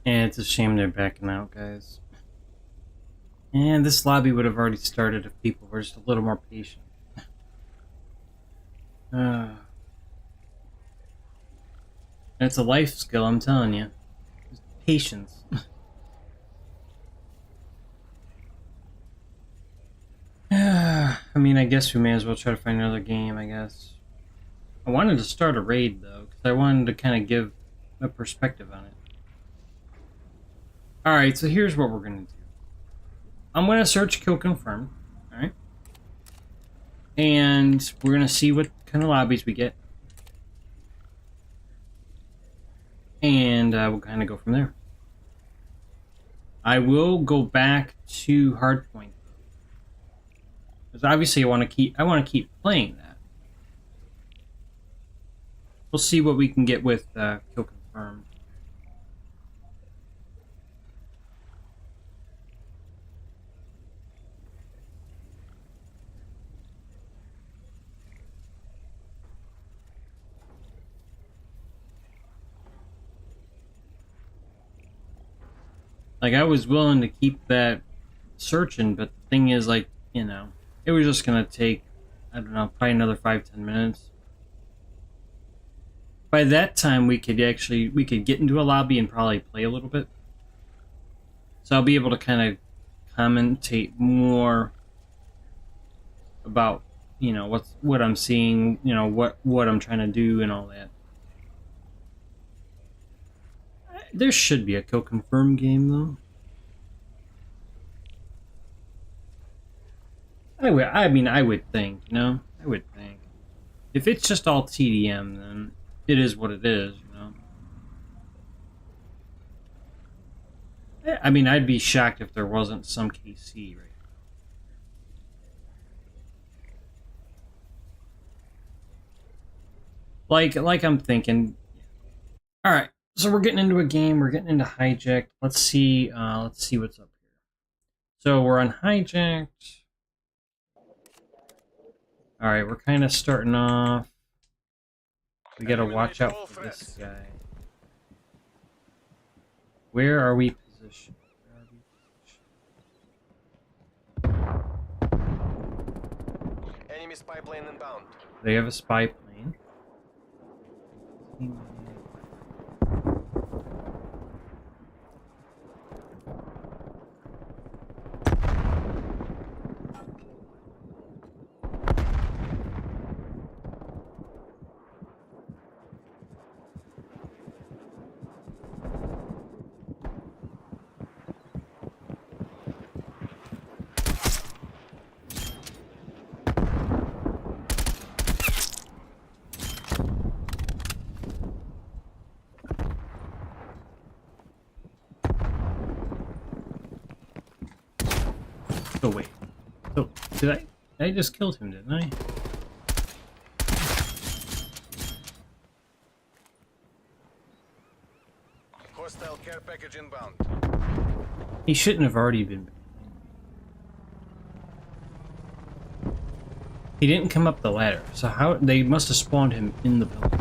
And it's a shame they're backing out, guys. And this lobby would have already started if people were just a little more patient. It's a life skill, I'm telling you. Just patience. I mean, I guess we may as well try to find another game, I guess. I wanted to start a raid, though, because I wanted to kind of give a perspective on it. Alright, so here's what we're going to do. I'm going to search kill confirm, alright? And we're going to see what kind of lobbies we get. And we'll kind of go from there. I will go back to Hardpoint, because obviously I want to keep playing that. We'll see what we can get with kill confirm. Like, I was willing to keep that searching, but the thing is, like, you know, it was just gonna take, I don't know, probably another 5-10 minutes. By that time, we could get into a lobby and probably play a little bit. So I'll be able to kind of commentate more about, you know, what I'm seeing, you know, what I'm trying to do and all that. There should be a kill confirm game, though. I mean, I would think, you know? I would think. If it's just all TDM, then it is what it is, you know? I mean, I'd be shocked if there wasn't some KC, right? Like I'm thinking. Alright. So we're getting into a game, we're getting into hijacked. Let's see what's up here. So we're on hijacked. Alright, we're kind of starting off. We gotta watch out for this guy. Where are we positioned? Enemy spy plane inbound. They have a spy plane. Oh wait. Oh, did I just killed him, didn't I? Hostile care package inbound. He shouldn't have already been. He didn't come up the ladder, so how they must have spawned him in the building.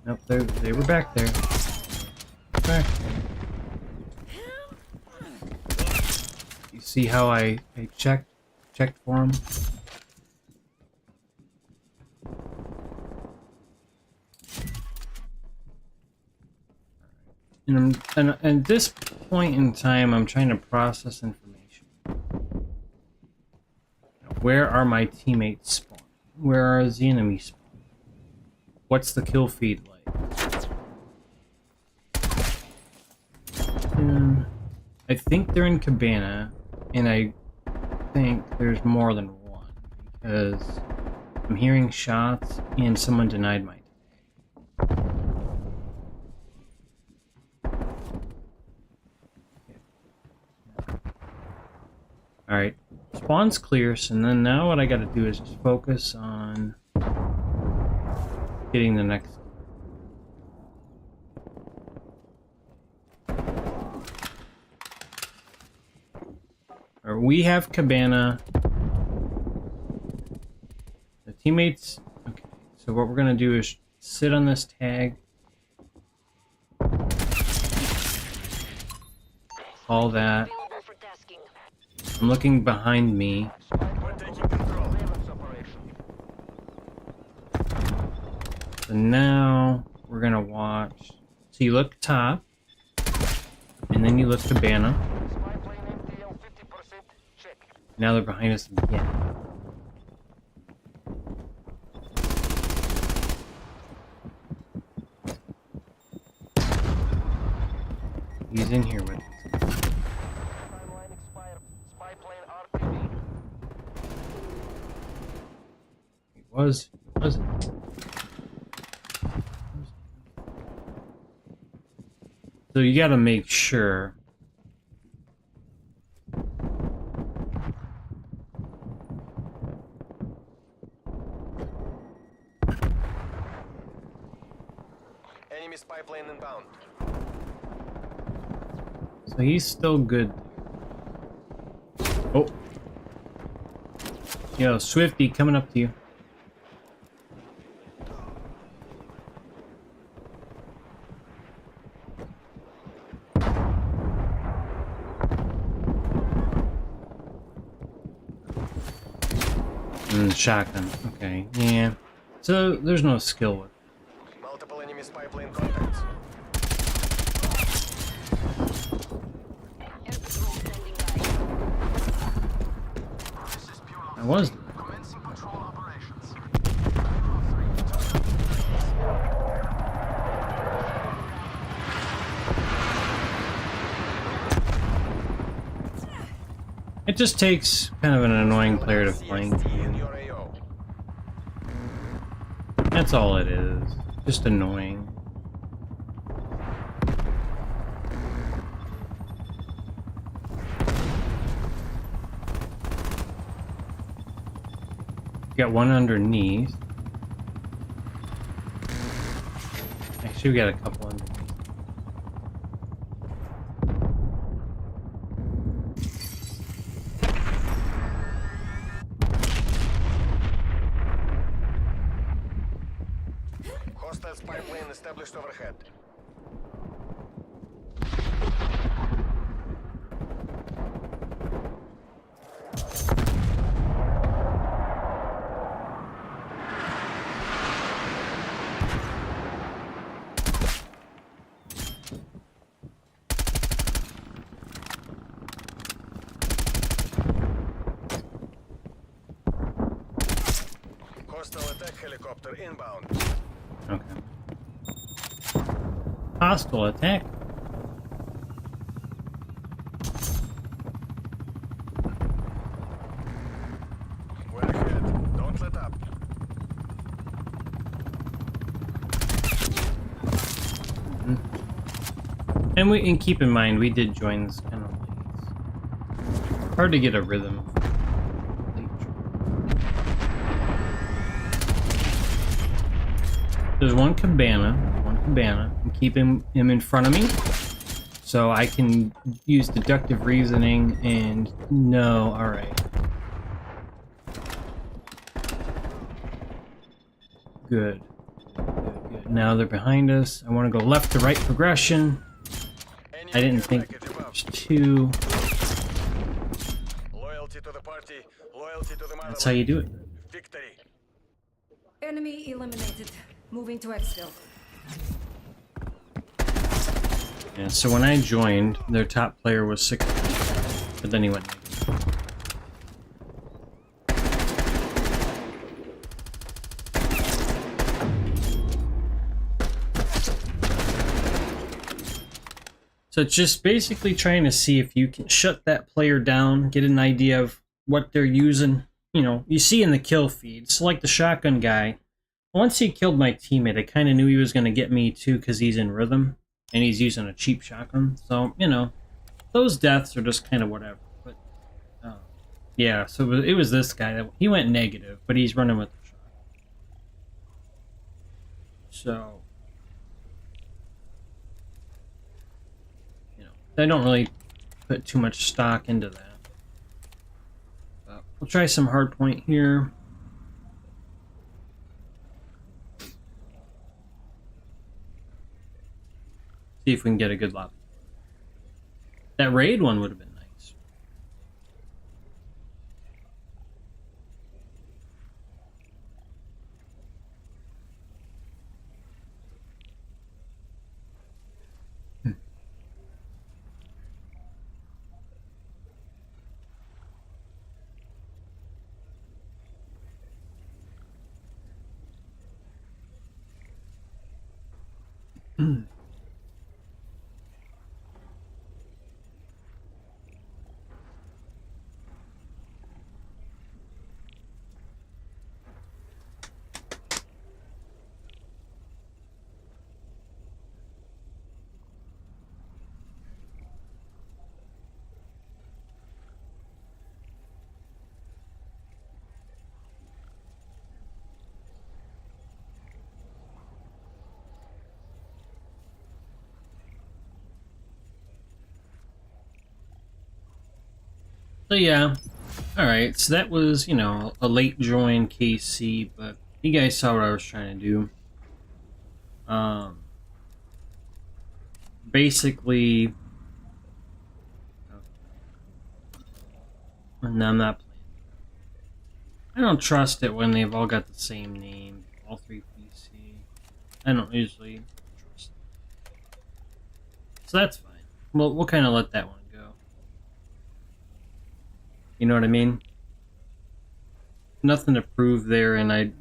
Nope, they were back there. Back there. You see how I checked for him? And at this point in time, I'm trying to process information. Where are my teammates spawning? Where are the enemies spawning? What's the kill feed like? I think they're in Cabana, and I think there's more than one, because I'm hearing shots and someone denied my tag. Alright, spawn's clear, so then now what I gotta do is just focus on getting the next. We have Cabana. The teammates. Okay, so what we're gonna do is sit on this tag. All that. Available for tasking. I'm looking behind me. We're taking control. So now we're gonna watch. So you look top, and then you look cabana. Spy plane MTL 50%. Check. Now they're behind us again. He's in here with us. Timeline expired. Spy plane RTB. He wasn't. So you gotta make sure. Enemy spy plane inbound. So he's still good. Oh. Yo, Swifty coming up to you. Shotgun. Okay, yeah. So there's no skill with it. Multiple enemy spy plane contacts. Air patrol standing by. I was. Commencing patrol operations. It just takes kind of an annoying player to flank. CST in your AO. That's all it is. Just annoying. Got one underneath. Actually, we got a couple underneath. Hostile spy plane established overhead. Hostile attack helicopter inbound. Okay. Hostile attack. We're ahead. Don't let up. And keep in mind, we did join this kind of late. Hard to get a rhythm. There's one cabana, and keep him in front of me, so I can use deductive reasoning and know. All right, good. Now they're behind us. I want to go left to right progression. I didn't think there's two. Loyalty to the party, loyalty to the That's how you do it. Victory. Enemy eliminated. Moving to exfil. Yeah, so when I joined, their top player was 6, but then he went negative. So it's just basically trying to see if you can shut that player down, get an idea of what they're using. You know, you see in the kill feed. So like the shotgun guy, once he killed my teammate, I kind of knew he was going to get me too because he's in rhythm and he's using a cheap shotgun. So, you know, those deaths are just kind of whatever. But yeah, so it was this guy that he went negative, but he's running with the shotgun. So, you know, I don't really put too much stock into that. But we'll try some hardpoint here. See if we can get a good lobby. That raid one would have been nice. So yeah, alright, so that was, you know, a late join KC, but you guys saw what I was trying to do. Basically, no, I'm not playing. I don't trust it when they've all got the same name, all three PC. I don't usually trust it. So that's fine. We'll kind of let that one go. You know what I mean? Nothing to prove there, and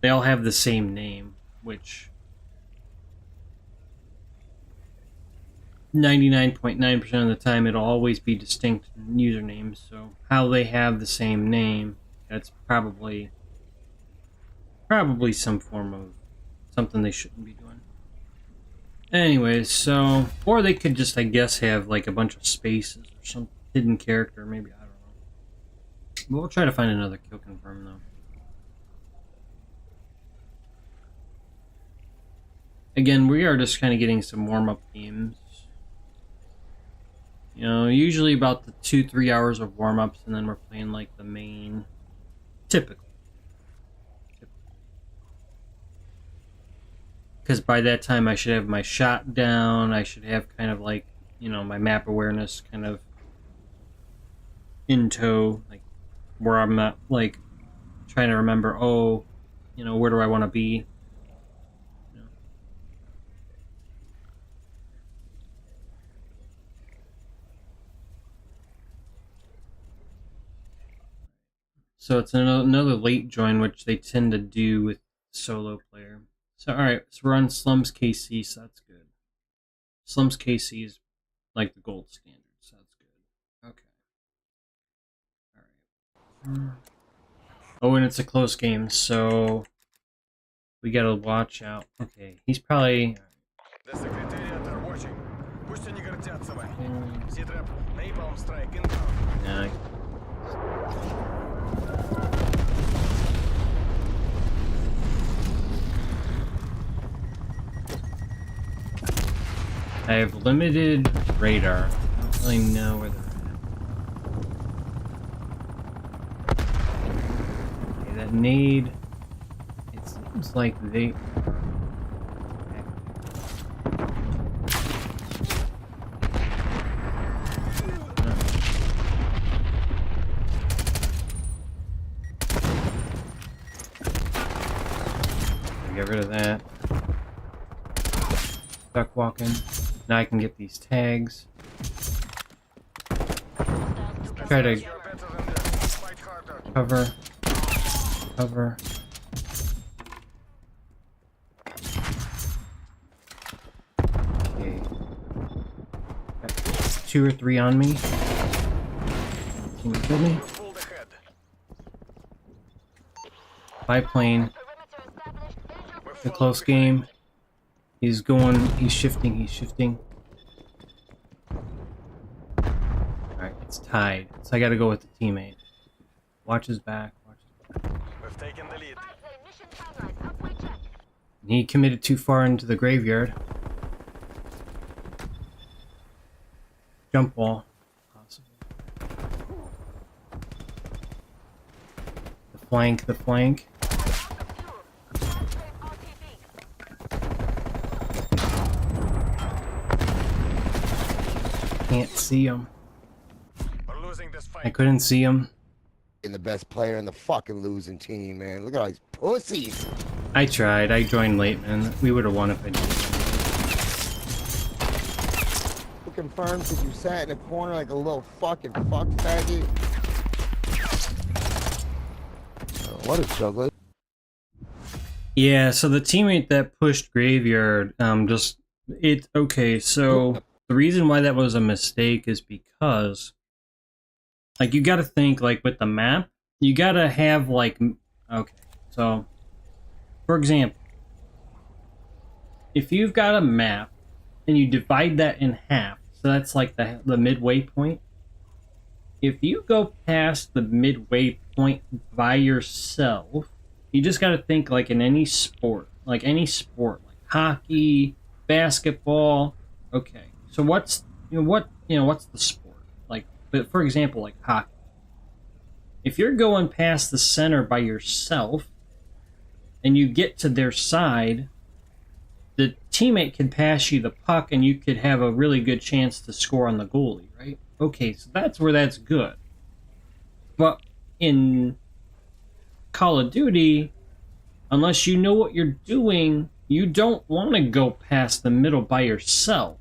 they all have the same name, which 99.9% of the time it'll always be distinct usernames. So how they have the same name, that's probably some form of something they shouldn't be doing. Anyways, so, or they could just, I guess, have like a bunch of spaces or some hidden character, maybe, I don't know. But we'll try to find another kill confirm though. Again, we are just kind of getting some warm-up games. You know, usually about the 2-3 hours of warm-ups, and then we're playing like the main, typically. Because by that time I should have my shot down, I should have kind of like, you know, my map awareness kind of in tow, like where I'm not like trying to remember, oh, you know, where do I want to be? You know. So it's another late join, which they tend to do with solo player. So alright, so we're on Slums KC, so that's good. Slums KC is like the gold standard, so that's good. Okay. Alright. Oh, and it's a close game, so we gotta watch out. Okay, he's probably... The Secretariat are watching. Пусть они гордятся вами. Ситрап, napalm strike inbound. Nah. I have limited radar. I don't really know where they're at. Okay, that nade. It seems like they. Get rid of that. Duck walking. Now I can get these tags. Try to cover. Cover. Okay. Got 2 or 3 on me. Can you kill me? Biplane. A close game. He's shifting. Alright, it's tied. So I gotta go with the teammate. Watch his back. We've taken the lead. He committed too far into the graveyard. Jump wall. Possible. The flank. can't see him. We're losing this I fight. couldn't see him. And the best player in the fucking losing team, man. Look at all these pussies. I tried. I joined late, man. We would have won if I did. Who confirms that you sat in a corner like a little fucking fuck faggot? Oh, what a juggler. Yeah, so the teammate that pushed Graveyard, okay, so the reason why that was a mistake is because, like, you gotta think, like, with the map, you gotta have, like, okay, so, for example, if you've got a map, and you divide that in half, so that's, like, the midway point, if you go past the midway point by yourself, you just got to think like in any sport, like hockey, basketball. Okay, so what's the sport? Like, but for example, like hockey. If you're going past the center by yourself, and you get to their side, the teammate can pass you the puck, and you could have a really good chance to score on the goalie, right? Okay, so that's where that's good. But in Call of Duty, unless you know what you're doing, you don't want to go past the middle by yourself,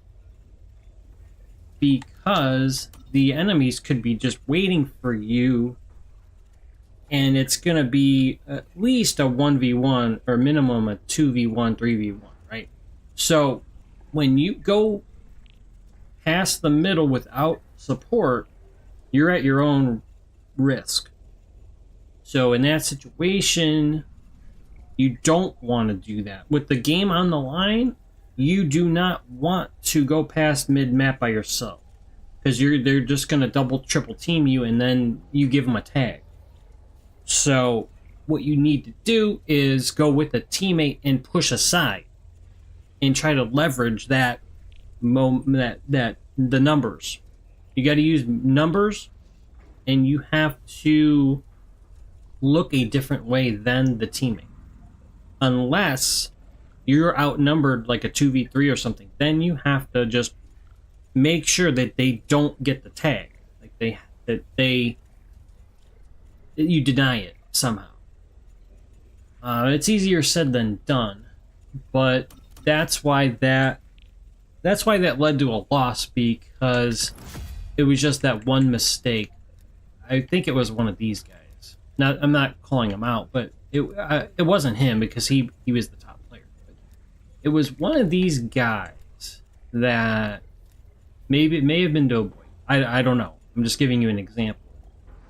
because the enemies could be just waiting for you, and it's going to be at least a 1v1 or minimum a 2v1, 3v1, right? So when you go past the middle without support, you're at your own risk. So in that situation, you don't want to do that. With the game on the line, you do not want to go past mid-map by yourself, because they're just going to double, triple team you, and then you give them a tag. So what you need to do is go with a teammate and push aside, and try to leverage the numbers. You got to use numbers, and you have to look a different way than the teammate. Unless you're outnumbered like a 2v3 or something, then you have to just make sure that they don't get the tag. Like that you deny it somehow. It's easier said than done, but that's why that led to a loss, because it was just that one mistake. I think it was one of these guys. Now, I'm not calling him out, but it wasn't him, because he was the top player. But it was one of these guys that maybe it may have been Doughboy. I don't know. I'm just giving you an example.